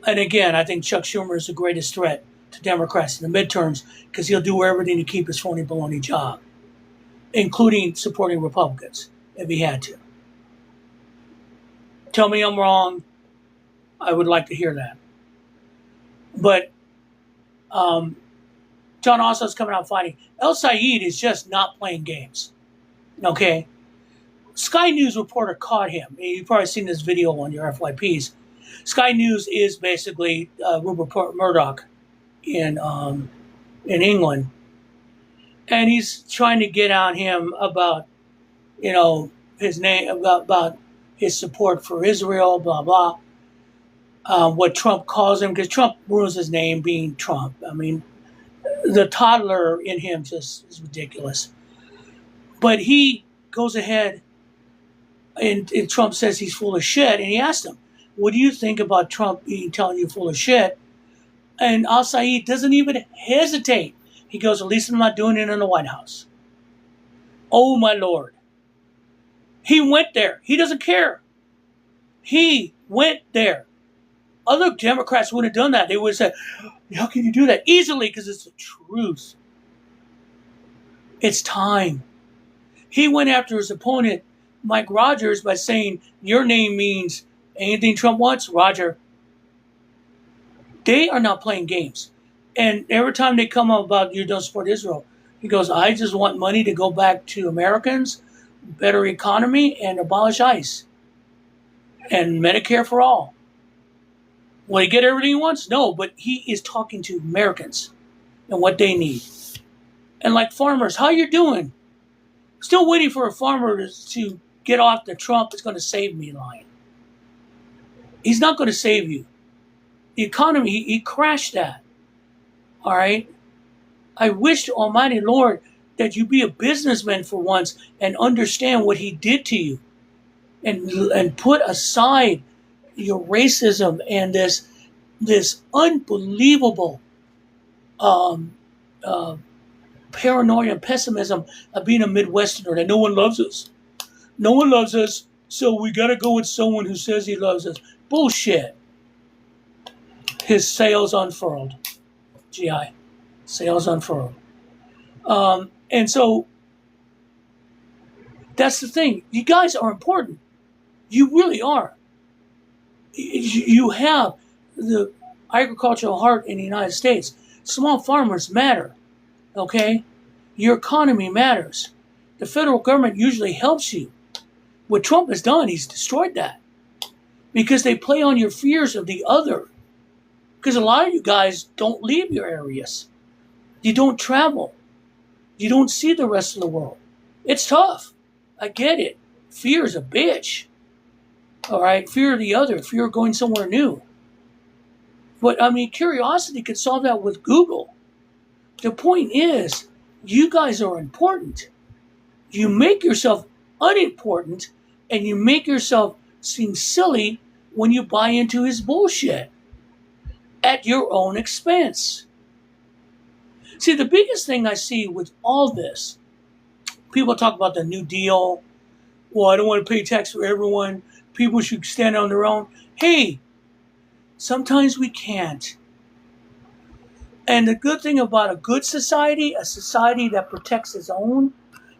And again, I think Chuck Schumer is the greatest threat to Democrats in the midterms because he'll do everything to keep his phony baloney job, including supporting Republicans if he had to. Tell me I'm wrong. I would like to hear that. But John Ossoff's coming out fighting. El Sayed is just not playing games. Okay? Sky News reporter caught him. You've probably seen this video on your FYPs. Sky News is basically Rupert Murdoch in England. And he's trying to get on him about, his name, about his support for Israel, blah, blah. What Trump calls him, because Trump ruins his name being Trump. I mean, the toddler in him just is ridiculous. But he goes ahead and Trump says he's full of shit. And he asked him, what do you think about Trump telling you full of shit? And Al Sayed doesn't even hesitate. He goes, at least I'm not doing it in the White House. Oh, my Lord. He went there. He doesn't care. He went there. Other Democrats wouldn't have done that. They would have said, how can you do that? Easily, because it's the truth. It's time. He went after his opponent, Mike Rogers, by saying, your name means anything Trump wants, Roger. They are not playing games. And every time they come up about you don't support Israel, he goes, I just want money to go back to Americans, better economy, and abolish ICE. And Medicare for all. Will he get everything he wants? No, but he is talking to Americans and what they need. And like farmers, how you doing? Still waiting for a farmer to get off the Trump is going to save me line. He's not going to save you. The economy, he crashed that. All right? I wish to Almighty Lord that you be a businessman for once and understand what he did to you. And put aside your racism and this unbelievable paranoia and pessimism of being a Midwesterner, that no one loves us. No one loves us, so we got to go with someone who says he loves us. Bullshit. His sails unfurled. GI. Sails unfurled. And so that's the thing. You guys are important. You really are. You have the agricultural heart in the United States. Small farmers matter. Okay? Your economy matters. The federal government usually helps you. What Trump has done, he's destroyed that. Because they play on your fears of the other. Because a lot of you guys don't leave your areas. You don't travel. You don't see the rest of the world. It's tough. I get it. Fear is a bitch. All right? Fear of the other. Fear of going somewhere new. But, I mean, curiosity could solve that with Google. The point is, you guys are important. You make yourself unimportant, and you make yourself seem silly when you buy into his bullshit at your own expense. See, the biggest thing I see with all this, people talk about the New Deal. Well, I don't want to pay tax for everyone. People should stand on their own. Hey, sometimes we can't. And the good thing about a good society, a society that protects its own,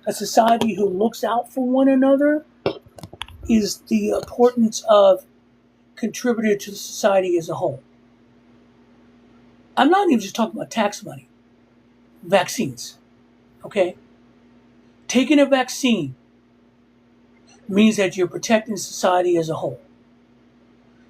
a society who looks out for one another, is the importance of contributing to society as a whole. I'm not even just talking about tax money. Vaccines. Okay? Taking a vaccine means that you're protecting society as a whole.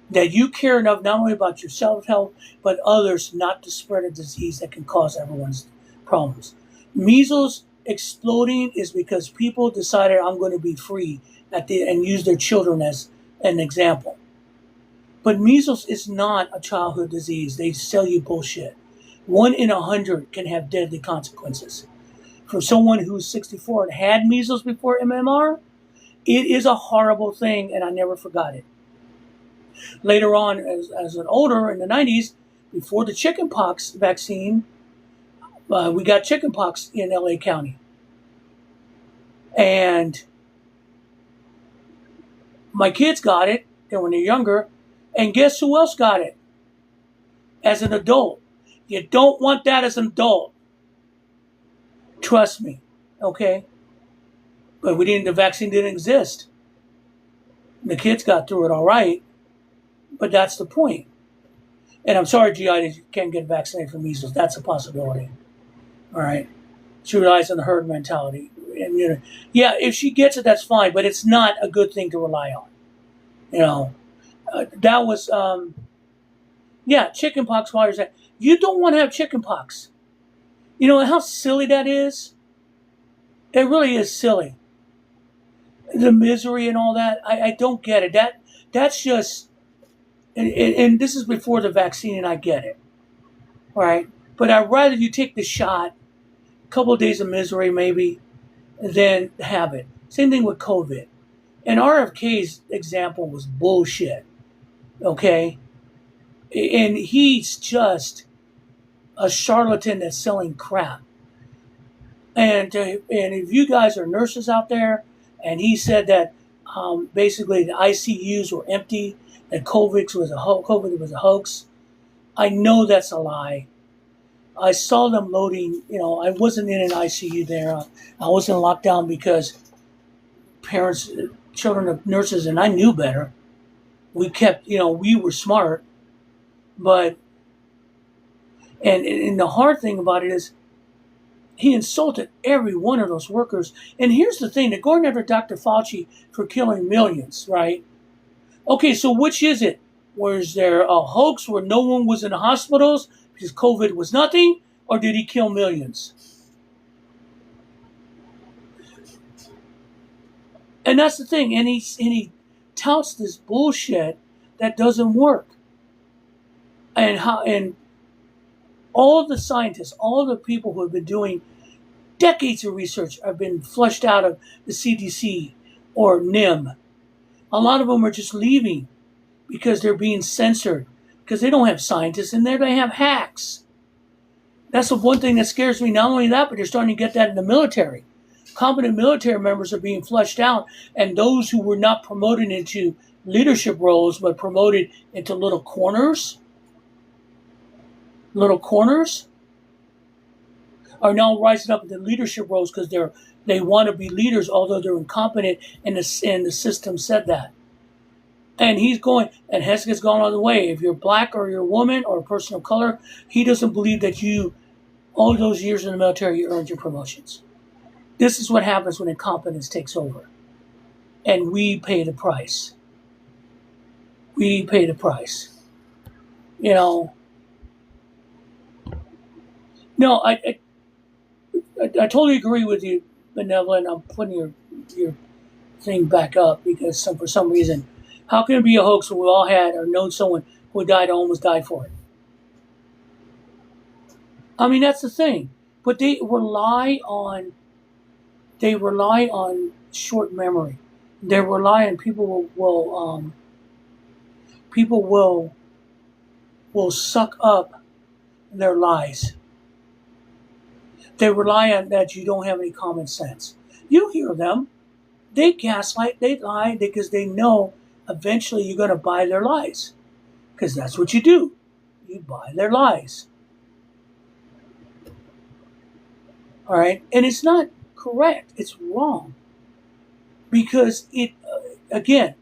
That you care enough not only about your self-health, but others not to spread a disease that can cause everyone's problems. Measles exploding is because people decided I'm going to be free and use their children as an example. But measles is not a childhood disease. They sell you bullshit. 1 in 100 can have deadly consequences. For someone who's 64 and had measles before MMR, it is a horrible thing, and I never forgot it. Later on, as an older in the 90s, before the chickenpox vaccine, we got chickenpox in LA County. And my kids got it when they're younger, and guess who else got it? As an adult. You don't want that as an adult. Trust me, okay? But the vaccine didn't exist. The kids got through it all right, but that's the point. And I'm sorry, GI, that you can't get vaccinated for measles. That's a possibility. All right? She relies on the herd mentality. And, yeah, if she gets it, that's fine, but it's not a good thing to rely on. That was, chickenpox virus. You don't want to have chickenpox. You know how silly that is? It really is silly. The misery and all that, I don't get it. That's just, and this is before the vaccine, and I get it. All right? But I'd rather you take the shot, a couple of days of misery maybe, than have it. Same thing with COVID. And RFK's example was bullshit. Okay? And he's just a charlatan that's selling crap. And if you guys are nurses out there, and he said that basically the ICUs were empty, that COVID was a hoax, I know that's a lie. I saw them loading, I wasn't in an ICU there. I was in lockdown because children of nurses, and I knew better. We kept, we were smart, but, and the hard thing about it is, he insulted every one of those workers. And here's the thing, they're going after Dr. Fauci for killing millions, right? Okay, so which is it? Was there a hoax where no one was in the hospitals because COVID was nothing? Or did he kill millions? And that's the thing. And he touts this bullshit that doesn't work. And all the scientists, all the people who have been doing decades of research have been flushed out of the CDC or NIM. A lot of them are just leaving because they're being censored, because they don't have scientists in there, they have hacks. That's the one thing that scares me. Not only that, but they're starting to get that in the military. Competent military members are being flushed out, and those who were not promoted into leadership roles but promoted into little corners are now rising up into leadership roles because they want to be leaders, although they're incompetent, and the system said that. And Hesek's gone all the way. If you're black or you're a woman or a person of color, he doesn't believe that all those years in the military, you earned your promotions. This is what happens when incompetence takes over. And we pay the price. We pay the price. No, I totally agree with you, Benevolent. I'm putting your thing back up because for some reason, how can it be a hoax when we all had or known someone who died or almost died for it? I mean, that's the thing. But they rely on short memory. They rely on people will suck up their lies. They rely on that you don't have any common sense. You hear them. They gaslight, they lie because they know eventually you're going to buy their lies. Because that's what you do. You buy their lies. All right? And it's not correct. It's wrong. Because again,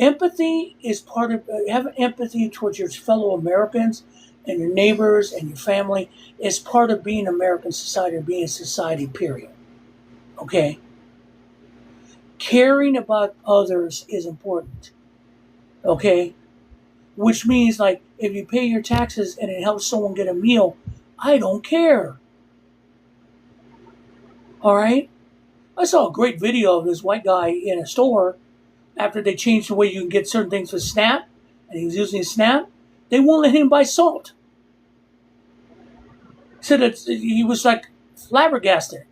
empathy is part of, having empathy towards your fellow Americans and your neighbors and your family is part of being American society or being a society, period. Okay? Caring about others is important. Okay? Which means, like, if you pay your taxes and it helps someone get a meal, I don't care. All right? I saw a great video of this white guy in a store after they changed the way you can get certain things with SNAP, and he was using SNAP. They won't let him buy salt. Said that he was like flabbergasted.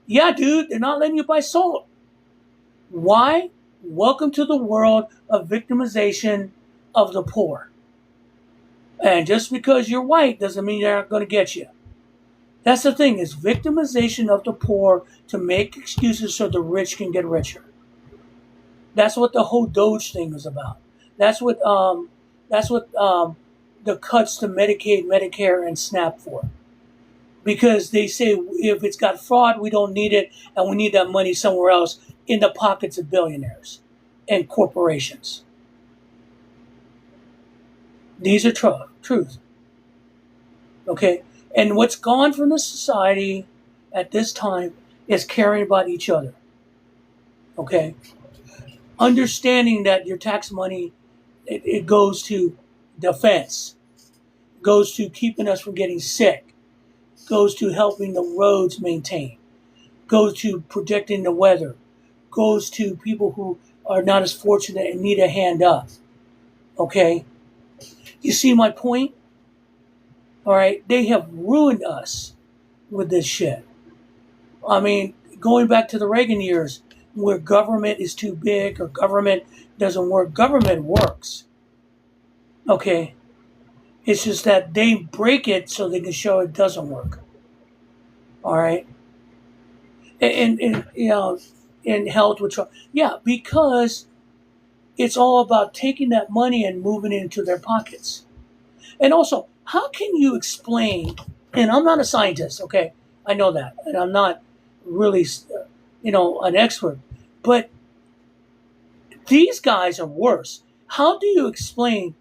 Yeah, dude, they're not letting you buy salt. Why? Welcome to the world of victimization of the poor. And just because you're white doesn't mean they're not going to get you. That's the thing, is victimization of the poor to make excuses so the rich can get richer. That's what the whole Doge thing is about. That's what the cuts to Medicaid, Medicare, and SNAP for. Because they say if it's got fraud, we don't need it, and we need that money somewhere else in the pockets of billionaires and corporations. These are truth. Okay? And what's gone from the society at this time is caring about each other. Okay? Understanding that your tax money, it goes to defense, goes to keeping us from getting sick, goes to helping the roads maintain, goes to protecting the weather, goes to people who are not as fortunate and need a hand up. Okay? You see my point? All right? They have ruined us with this shit. I mean, going back to the Reagan years, where government is too big or government doesn't work. Government works. Okay? It's just that they break it so they can show it doesn't work. All right? And you know, in health, which, yeah, because it's all about taking that money and moving it into their pockets. And also, how can you explain, and I'm not a scientist, okay? I know that. And I'm not really, an expert. But these guys are worse. How do you explain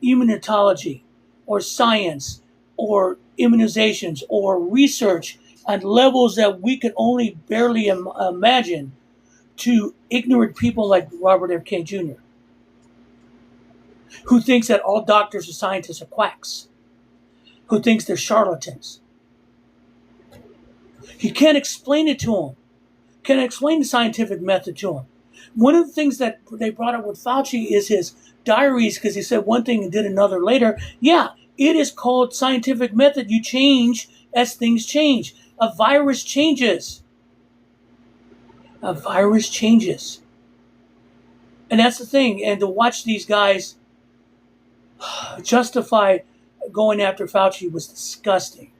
immunotology or science or immunizations or research at levels that we could only barely imagine to ignorant people like Robert F. Kennedy Jr., who thinks that all doctors and scientists are quacks, who thinks they're charlatans? You can't explain it to them. Can't explain the scientific method to them. One of the things that they brought up with Fauci is his diaries, because he said one thing and did another later. Yeah, it is called scientific method. You change as things change. A virus changes. A virus changes. And that's the thing. And to watch these guys justify going after Fauci was disgusting.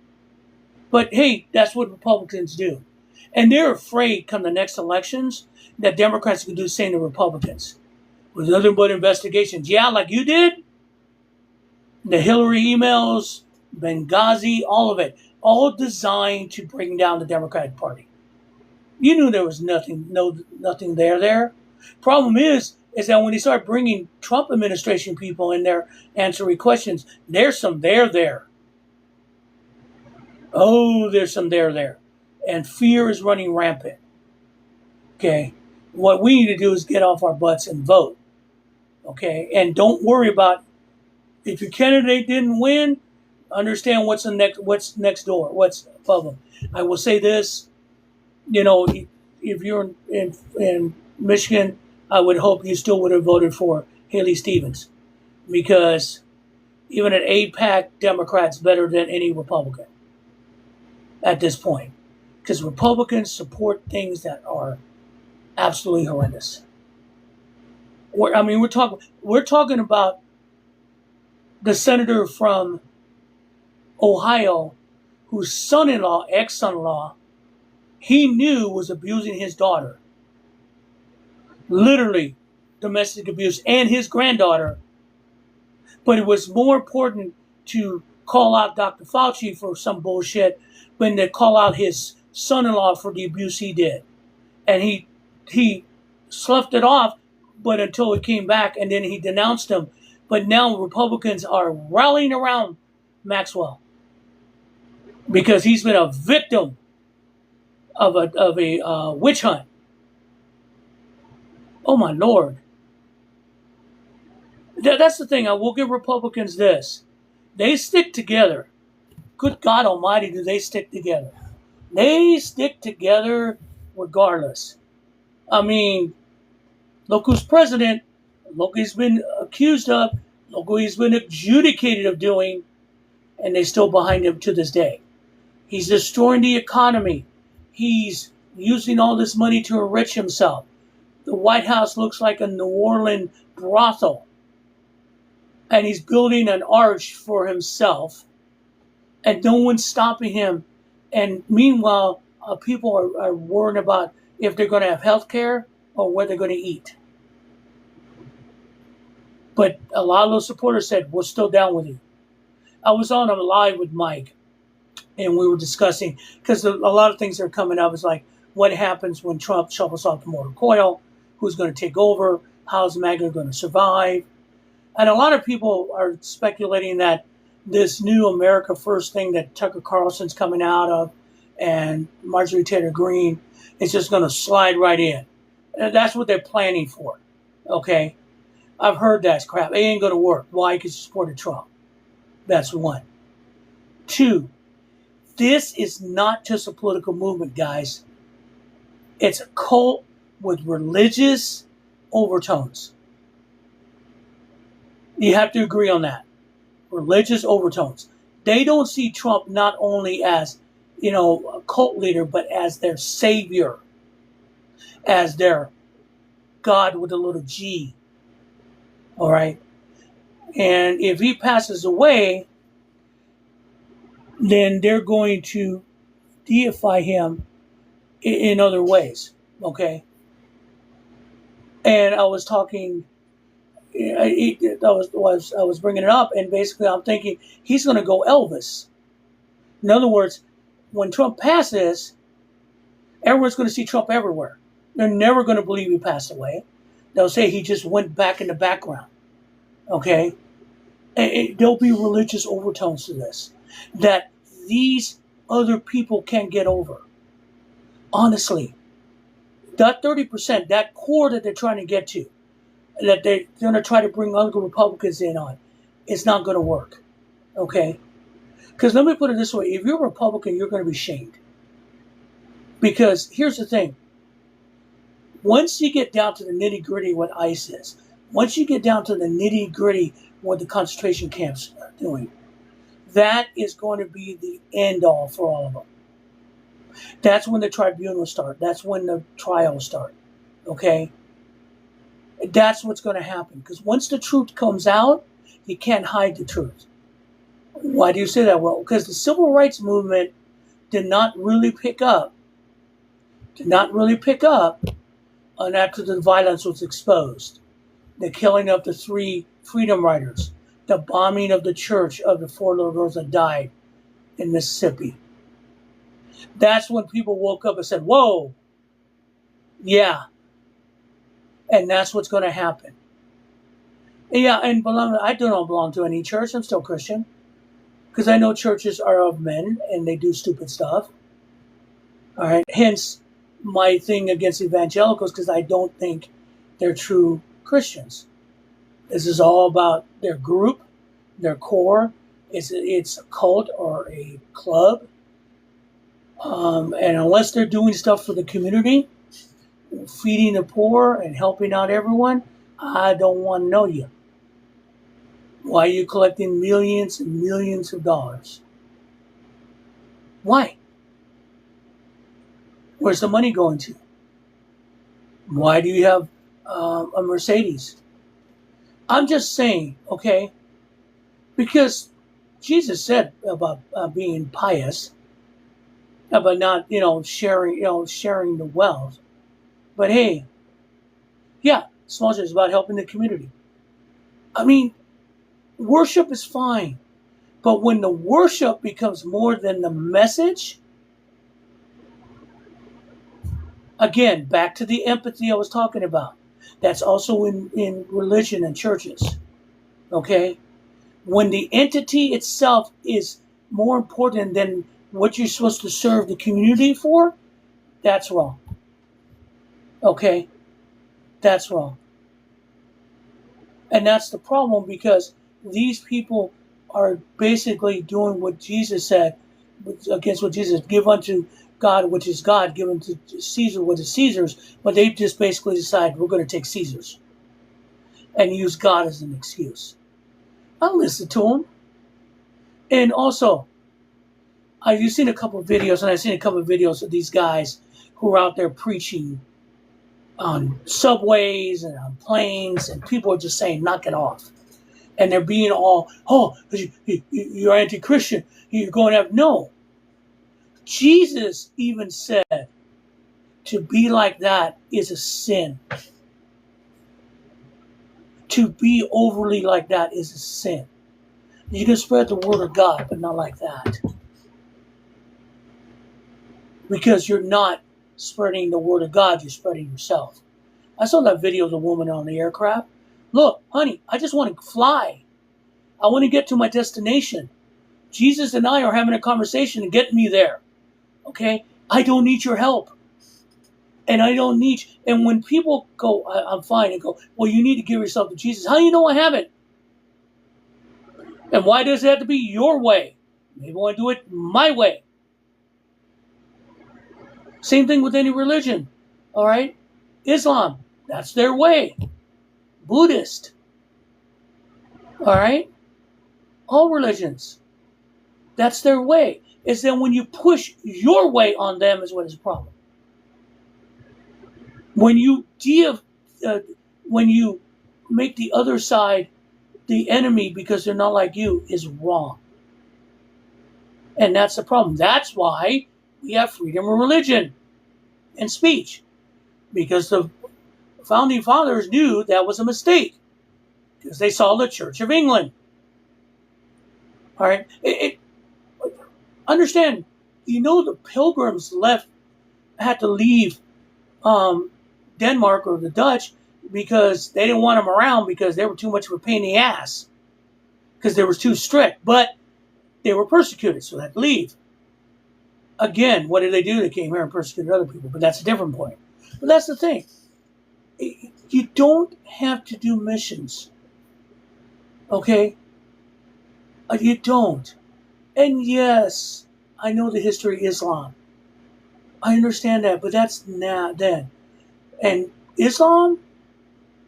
But hey, that's what Republicans do. And they're afraid come the next elections that Democrats can do the same to Republicans. With nothing but investigations. Yeah, like you did. The Hillary emails, Benghazi, all of it. All designed to bring down the Democratic Party. You knew there was nothing there. Problem is that when they start bringing Trump administration people in there answering questions, there's some there. Oh, there's some there. And fear is running rampant. Okay? What we need to do is get off our butts and vote. Okay? And don't worry about if your candidate didn't win, understand what's next door, what's above them. I will say this, if you're in Michigan, I would hope you still would have voted for Haley Stevens, because even an AIPAC Democrat's better than any Republican at this point, because Republicans support things that are absolutely horrendous. We're talking about the senator from Ohio, whose ex-son-in-law, he knew was abusing his daughter. Literally domestic abuse, and his granddaughter. But it was more important to call out Dr. Fauci for some bullshit than to call out his son-in-law for the abuse he did. And he sloughed it off, but until it came back, and then he denounced him. But now Republicans are rallying around Maxwell because he's been a victim of a witch hunt. Oh my Lord. That's the thing. I will give Republicans this. They stick together. Good God Almighty, do they stick together. They stick together regardless. I mean, look who's president. Look who he's been accused of. Look who he's been adjudicated of doing. And they're still behind him to this day. He's destroying the economy. He's using all this money to enrich himself. The White House looks like a New Orleans brothel. And he's building an arch for himself. And no one's stopping him. And meanwhile, people are worrying about if they're going to have health care or what they're going to eat. But a lot of those supporters said, we're still down with you. I was on a live with Mike, and we were discussing, because a lot of things that are coming up is like, what happens when Trump shovels off the mortar coil? Who's going to take over? How's MAGA going to survive? And a lot of people are speculating that this new America First thing that Tucker Carlson's coming out of and Marjorie Taylor Greene is just going to slide right in. And that's what they're planning for. Okay? I've heard that crap. It ain't going to work. Why? Because you supported Trump. That's one. Two, this is not just a political movement, guys. It's a cult with religious overtones. You have to agree on that. Religious overtones. They don't see Trump not only as, a cult leader, but as their savior, as their God with a little G. All right? And if he passes away, then they're going to deify him in other ways. Okay? And I was talking, I was bringing it up, and basically I'm thinking he's going to go Elvis. In other words, when Trump passes, everyone's going to see Trump everywhere. They're never going to believe he passed away. They'll say he just went back in the background. Okay? There'll be religious overtones to this that these other people can't get over. Honestly, that 30%, that core that they're trying to get to, that they're going to try to bring other Republicans in on, it's not going to work. Okay? Because let me put it this way. If you're a Republican, you're going to be shamed. Because here's the thing. Once you get down to the nitty-gritty what ICE is, once you get down to the nitty-gritty what the concentration camps are doing, that is going to be the end-all for all of them. That's when the tribunals start. That's when the trials start. Okay? That's what's going to happen. Because once the truth comes out, you can't hide the truth. Why do you say that? Well, because the civil rights movement did not really pick up on after the violence was exposed. The killing of the 3 Freedom Riders, the bombing of the church of the 4 little girls that died in Mississippi. That's when people woke up and said, whoa, yeah. And that's what's going to happen. Yeah, and I don't belong to any church. I'm still Christian. Because I know churches are of men and they do stupid stuff. All right. Hence my thing against evangelicals, because I don't think they're true Christians. This is all about their group, their core. It's a cult or a club. And unless they're doing stuff for the community, feeding the poor and helping out everyone, I don't want to know you. Why are you collecting millions and millions of dollars? Why? Where's the money going to? Why do you have a Mercedes? I'm just saying, okay? Because Jesus said about being pious, about not, sharing the wealth. But hey, yeah, small church is about helping the community. I mean, worship is fine. But when the worship becomes more than the message, again, back to the empathy I was talking about. That's also in religion and churches. Okay? When the entity itself is more important than what you're supposed to serve the community for, that's wrong. Okay? That's wrong. And that's the problem, because these people are basically doing what Jesus said, against what Jesus said, give unto God which is God, give unto Caesar what is Caesar's, but they just basically decide we're going to take Caesar's and use God as an excuse. I'll listen to them. And also, I've seen a couple of videos, and I've seen a couple of videos of these guys who are out there preaching on subways and on planes, and people are just saying, knock it off. And they're being all, oh, you're anti-Christian. You're going to have, no. Jesus even said to be like that is a sin. To be overly like that is a sin. You can spread the word of God, but not like that. Because you're not spreading the word of God, you're spreading yourself. I saw that video of the woman on the aircraft. Look, honey, I just want to fly. I want to get to my destination. Jesus and I are having a conversation to get me there. Okay? I don't need your help. And I don't need, and when people go, I'm fine, and go, well, you need to give yourself to Jesus. How do you know I haven't? And why does it have to be your way? Maybe I want to do it my way. Same thing with any religion. All right? Islam, that's their way. Buddhist. All right? All religions. That's their way. It's then when you push your way on them is what is the problem. When you make the other side the enemy because they're not like you is wrong. And that's the problem. That's why we have freedom of religion and speech. Because the founding fathers knew that was a mistake. Because they saw the Church of England. All right? Understand, the Pilgrims had to leave Denmark or the Dutch because they didn't want them around because they were too much of a pain in the ass. Because they were too strict. But they were persecuted, so they had to leave. Again, what did they do? They came here and persecuted other people. But that's a different point. But that's the thing. You don't have to do missions. Okay? You don't. And yes, I know the history of Islam. I understand that, but that's not then. And Islam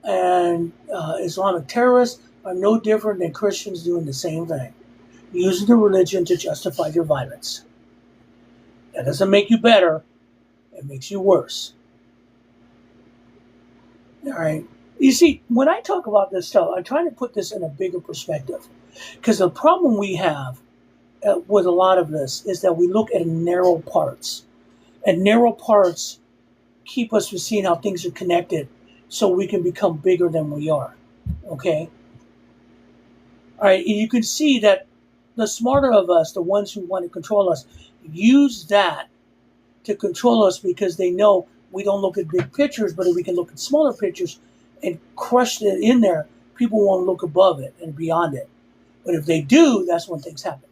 and Islamic terrorists are no different than Christians doing the same thing. Using the religion to justify your violence. That doesn't make you better. It makes you worse. All right? You see, when I talk about this stuff, I'm trying to put this in a bigger perspective. Because the problem we have with a lot of this is that we look at narrow parts. And narrow parts keep us from seeing how things are connected so we can become bigger than we are. Okay? All right, you can see that the smarter of us, the ones who want to control us, use that to control us because they know we don't look at big pictures, but if we can look at smaller pictures and crush it in there, people won't look above it and beyond it. But if they do, that's when things happen.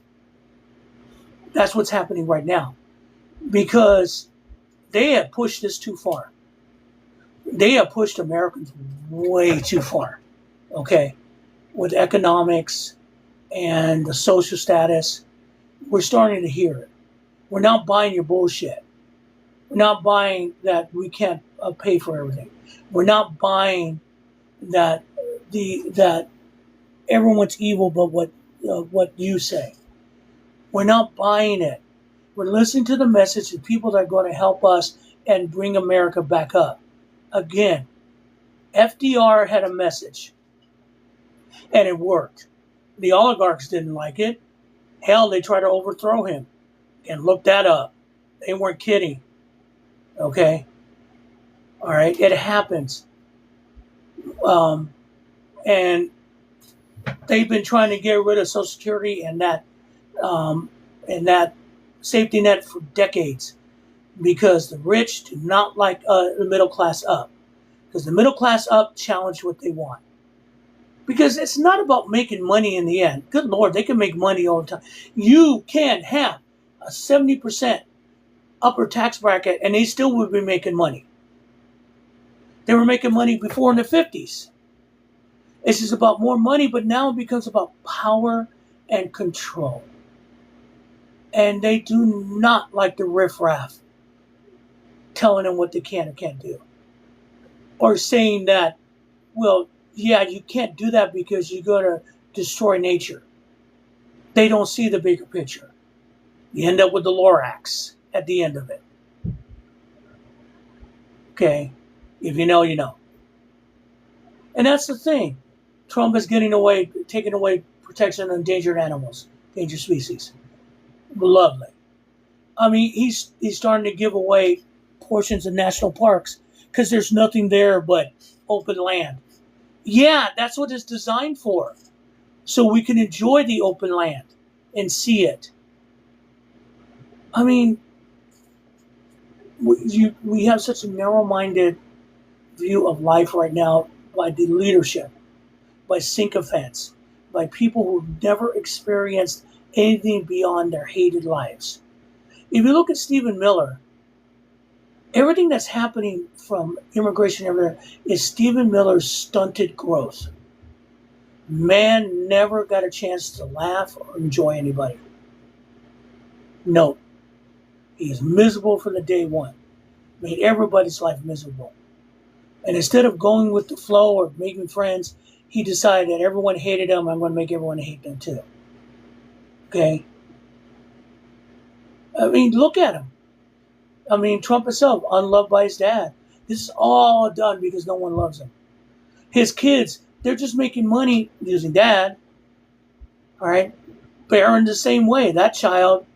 That's what's happening right now. Because they have pushed this too far. They have pushed Americans way too far. Okay? With economics and the social status, we're starting to hear it. We're not buying your bullshit. We're not buying that we can't pay for everything. We're not buying that that everyone's evil but what you say. We're not buying it. We're listening to the message of people that are going to help us and bring America back up. Again, FDR had a message, and it worked. The oligarchs didn't like it. Hell, they tried to overthrow him. And look that up. They weren't kidding. Okay? All right? It happens. And they've been trying to get rid of Social Security and that safety net for decades because the rich do not like the middle class up. Because the middle class up challenge what they want. Because it's not about making money in the end. Good Lord, they can make money all the time. You can have a 70% upper tax bracket and they still would be making money. They were making money before in the 50s. It's just about more money, but now it becomes about power and control. And they do not like the riffraff telling them what they can and can't do. Or saying that, well, yeah, you can't do that because you're going to destroy nature. They don't see the bigger picture. You end up with the Lorax at the end of it. Okay? If you know, you know. And that's the thing. Trump is taking away protection of endangered animals, endangered species. Lovely. I mean, he's starting to give away portions of national parks because there's nothing there but open land. Yeah, that's what it's designed for. So we can enjoy the open land and see it. I mean, we have such a narrow-minded view of life right now by the leadership, by sycophants, by people who've never experienced anything beyond their hated lives. If you look at Stephen Miller, everything that's happening from immigration everywhere is Stephen Miller's stunted growth. Man never got a chance to laugh or enjoy anybody. No. He is miserable from the day one. Made everybody's life miserable. And instead of going with the flow or making friends, he decided that everyone hated him. I'm going to make everyone hate them too. Okay? I mean, look at him. I mean, Trump himself, unloved by his dad. This is all done because no one loves him. His kids, they're just making money using dad. All right? Barron the same way. That child,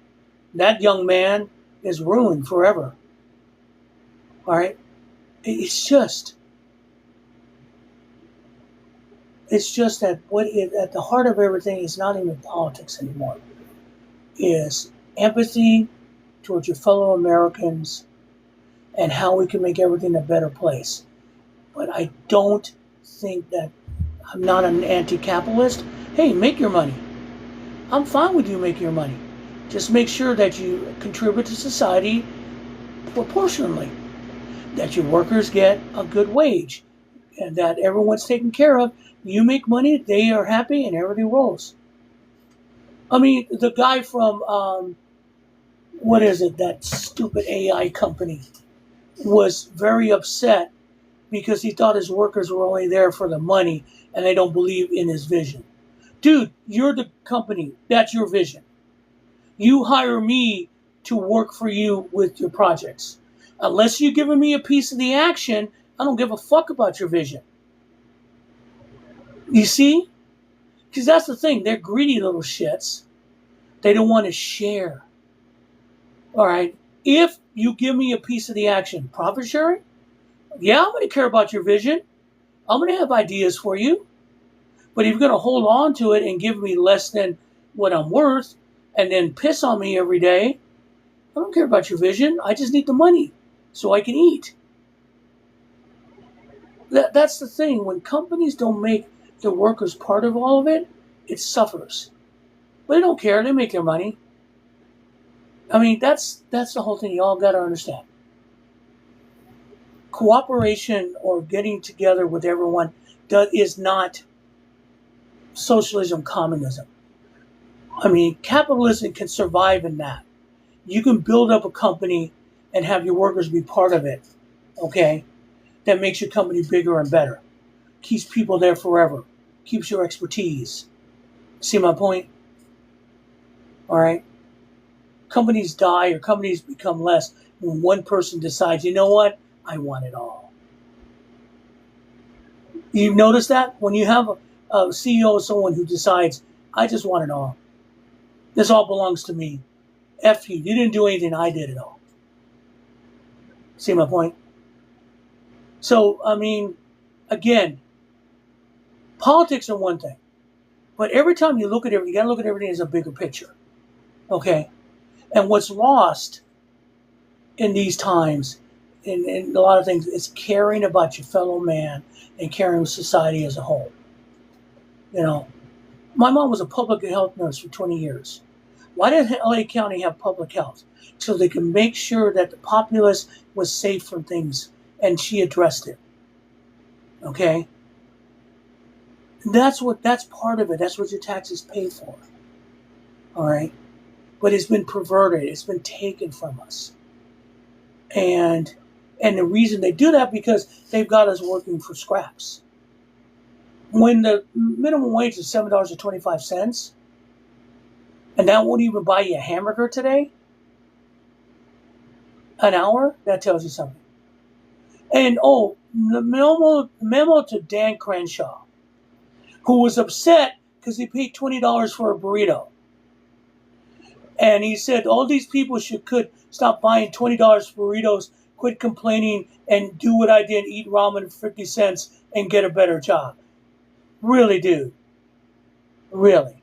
that young man is ruined forever. All right? It's just that at the heart of everything is not even politics anymore. Is empathy towards your fellow Americans and how we can make everything a better place. But I don't think that I'm not an anti-capitalist. Hey, make your money. I'm fine with you making your money. Just make sure that you contribute to society proportionally, that your workers get a good wage, and that everyone's taken care of. You make money, they are happy, and everything rolls. I mean, the guy from, that stupid AI company was very upset because he thought his workers were only there for the money and they don't believe in his vision. Dude, you're the company. That's your vision. You hire me to work for you with your projects. Unless you're giving me a piece of the action, I don't give a fuck about your vision. You see? Because that's the thing. They're greedy little shits. They don't want to share. All right? If you give me a piece of the action, profit sharing, yeah, I'm going to care about your vision. I'm going to have ideas for you. But if you're going to hold on to it and give me less than what I'm worth and then piss on me every day, I don't care about your vision. I just need the money so I can eat. That's the thing. When companies don't make the workers part of all of it, it suffers. But they don't care. They make their money. I mean, that's the whole thing. You all got to understand. Cooperation or getting together with everyone is not socialism, communism. I mean, capitalism can survive in that. You can build up a company and have your workers be part of it, okay? That makes your company bigger and better. Keeps people there forever. Keeps your expertise. See my point? All right? Companies die or companies become less when one person decides, you know what? I want it all. You notice that? When you have a CEO or someone who decides, I just want it all. This all belongs to me. F you. You didn't do anything. I did it all. See my point? So, I mean, again, politics are one thing. But every time you look at everything, you got to look at everything as a bigger picture. Okay? And what's lost in these times, in a lot of things, is caring about your fellow man and caring with society as a whole. You know, my mom was a public health nurse for 20 years. Why did LA County have public health? So they could make sure that the populace was safe from things, and she addressed it. Okay? That's part of it. That's what your taxes pay for. All right? But it's been perverted. It's been taken from us. And the reason they do that because they've got us working for scraps. When the minimum wage is $7.25, And that won't even buy you a hamburger today? An hour? That tells you something. And the memo to Dan Crenshaw, who was upset because he paid $20 for a burrito. And he said all these people could stop buying $20 burritos, quit complaining, and do what I did, eat ramen for 50 cents and get a better job. Really, dude. Really.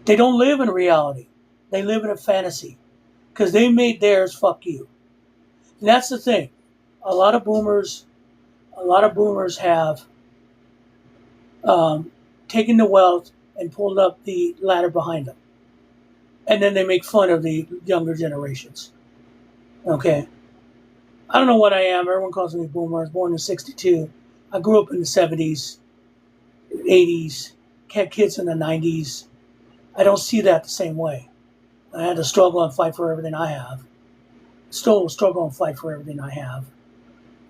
They don't live in reality. They live in a fantasy. Because they made theirs fuck you. And that's the thing. A lot of boomers have taken the wealth and pulled up the ladder behind them. And then they make fun of the younger generations. Okay? I don't know what I am. Everyone calls me a boomer. I was born in '62. I grew up in the '70s, '80s, had kids in the '90s. I don't see that the same way. I had to struggle and fight for everything I have. Still struggle and fight for everything I have.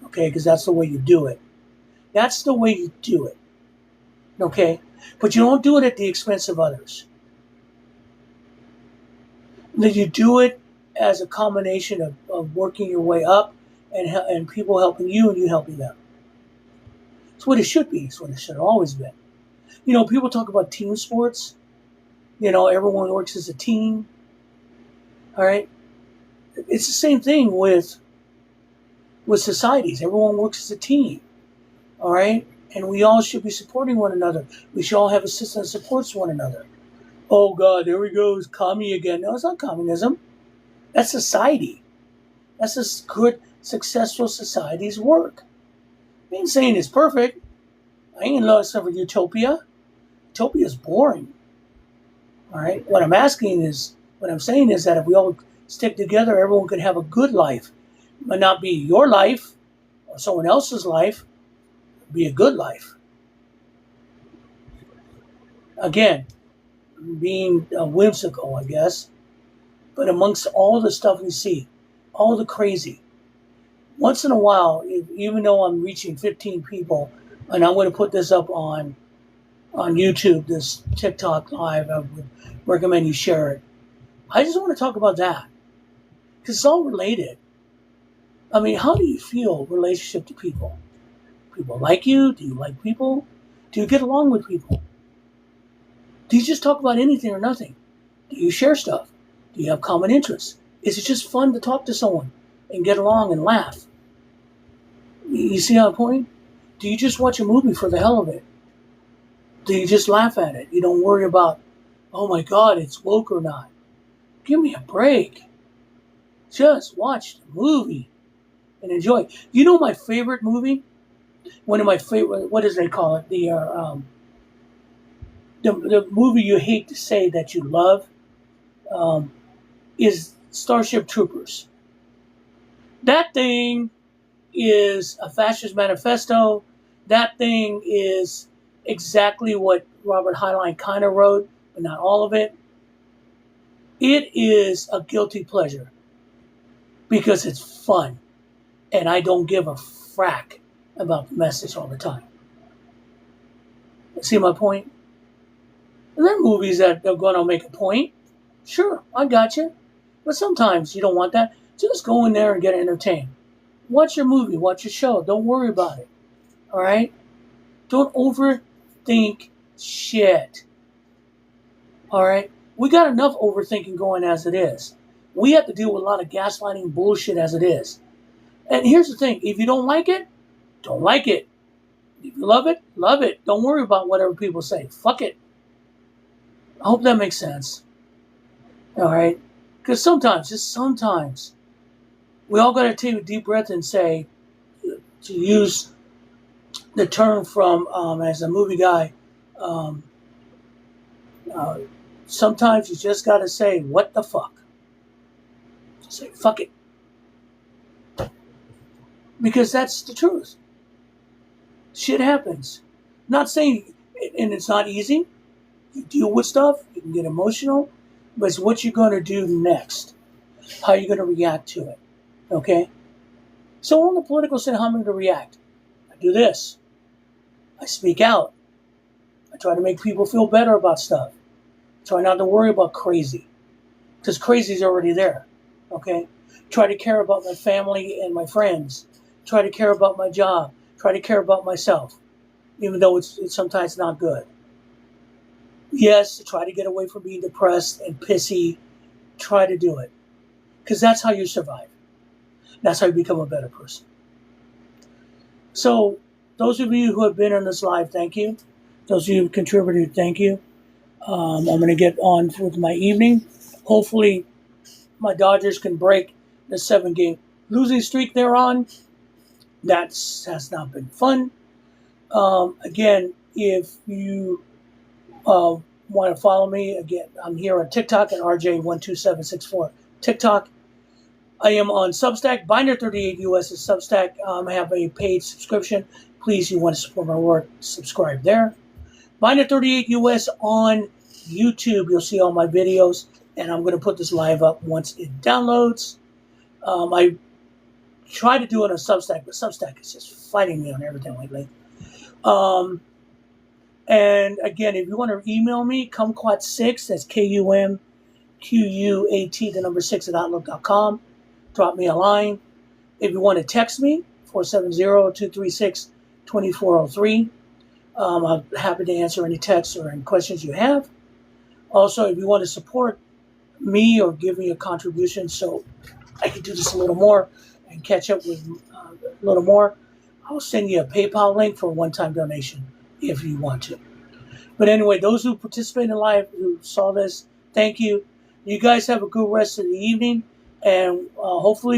Okay? Because that's the way you do it. That's the way you do it. Okay? But you don't do it at the expense of others. You do it as a combination of working your way up and people helping you and you helping them. It's what it should be. It's what it should have always been. You know, people talk about team sports. You know, everyone works as a team. All right? It's the same thing with societies. Everyone works as a team. All right? And we all should be supporting one another. We should all have a system that supports one another. Oh, God, there he goes, commie again. No, it's not communism. That's society. That's a good, successful society's work. I ain't saying it's perfect. I ain't lost for utopia. Utopia is boring. All right? What I'm saying is that if we all stick together, everyone could have a good life. It might not be your life or someone else's life. It'd be a good life. Again, being whimsical, I guess. But amongst all the stuff we see, all the crazy, once in a while, even though I'm reaching 15 people, and I'm going to put this up on YouTube, this TikTok live, I would recommend you share it. I just want to talk about that because it's all related. I mean, how do you feel in relationship to people? People like you? Do you like people? Do you get along with people? Do you just talk about anything or nothing? Do you share stuff? Do you have common interests? Is it just fun to talk to someone and get along and laugh? You see how I'm pointing? Do you just watch a movie for the hell of it? Do you just laugh at it? You don't worry about, oh my God, it's woke or not. Give me a break. Just watch the movie and enjoy. You know my favorite movie? One of my favorite, what does they call it? The movie you hate to say that you love is Starship Troopers. That thing is a fascist manifesto. That thing is exactly what Robert Heinlein kind of wrote, but not all of it. It is a guilty pleasure because it's fun, and I don't give a frack about the message all the time. See my point? There are movies that are going to make a point. Sure, I got you. But sometimes you don't want that. Just go in there and get entertained. Watch your movie. Watch your show. Don't worry about it. All right? Don't overthink shit. All right? We got enough overthinking going as it is. We have to deal with a lot of gaslighting bullshit as it is. And here's the thing. If you don't like it, don't like it. If you love it, love it. Don't worry about whatever people say. Fuck it. I hope that makes sense. All right? Because sometimes, just sometimes, we all got to take a deep breath and say, to use the term from, as a movie guy, sometimes you just got to say, what the fuck? Just say, fuck it. Because that's the truth. Shit happens. Not saying, and it's not easy. You deal with stuff, you can get emotional, but it's what you're going to do next. How you're going to react to it. Okay? So on the political side, how am I going to react? I do this. I speak out. I try to make people feel better about stuff. Try not to worry about crazy, because crazy is already there. Okay? Try to care about my family and my friends. Try to care about my job. Try to care about myself, even though it's sometimes not good. Yes, try to get away from being depressed and pissy. Try to do it, because that's how you survive. That's how you become a better person. So, those of you who have been on this live, thank you. Those of you who contributed, thank you. I'm going to get on with my evening. Hopefully, my Dodgers can break the 7-game losing streak they're on. That has not been fun. Again, if you want to follow me, again, I'm here on TikTok at RJ12764 TikTok. I am on Substack. Binder38US is Substack. I have a paid subscription. Please, you want to support my work, subscribe there. Binder38US on YouTube. You'll see all my videos, and I'm going to put this live up once it downloads. I try to do it on Substack, but Substack is just fighting me on everything lately. And again, if you want to email me, kumquat6, that's KUMQUAT, the number 6 at outlook.com. Drop me a line. If you want to text me, 470-236-2403. I'm happy to answer any texts or any questions you have. Also, if you want to support me or give me a contribution so I can do this a little more and catch up with a little more, I'll send you a PayPal link for a one-time donation if you want to. But anyway, those who participated in live, who saw this, thank you. You guys have a good rest of the evening, and hopefully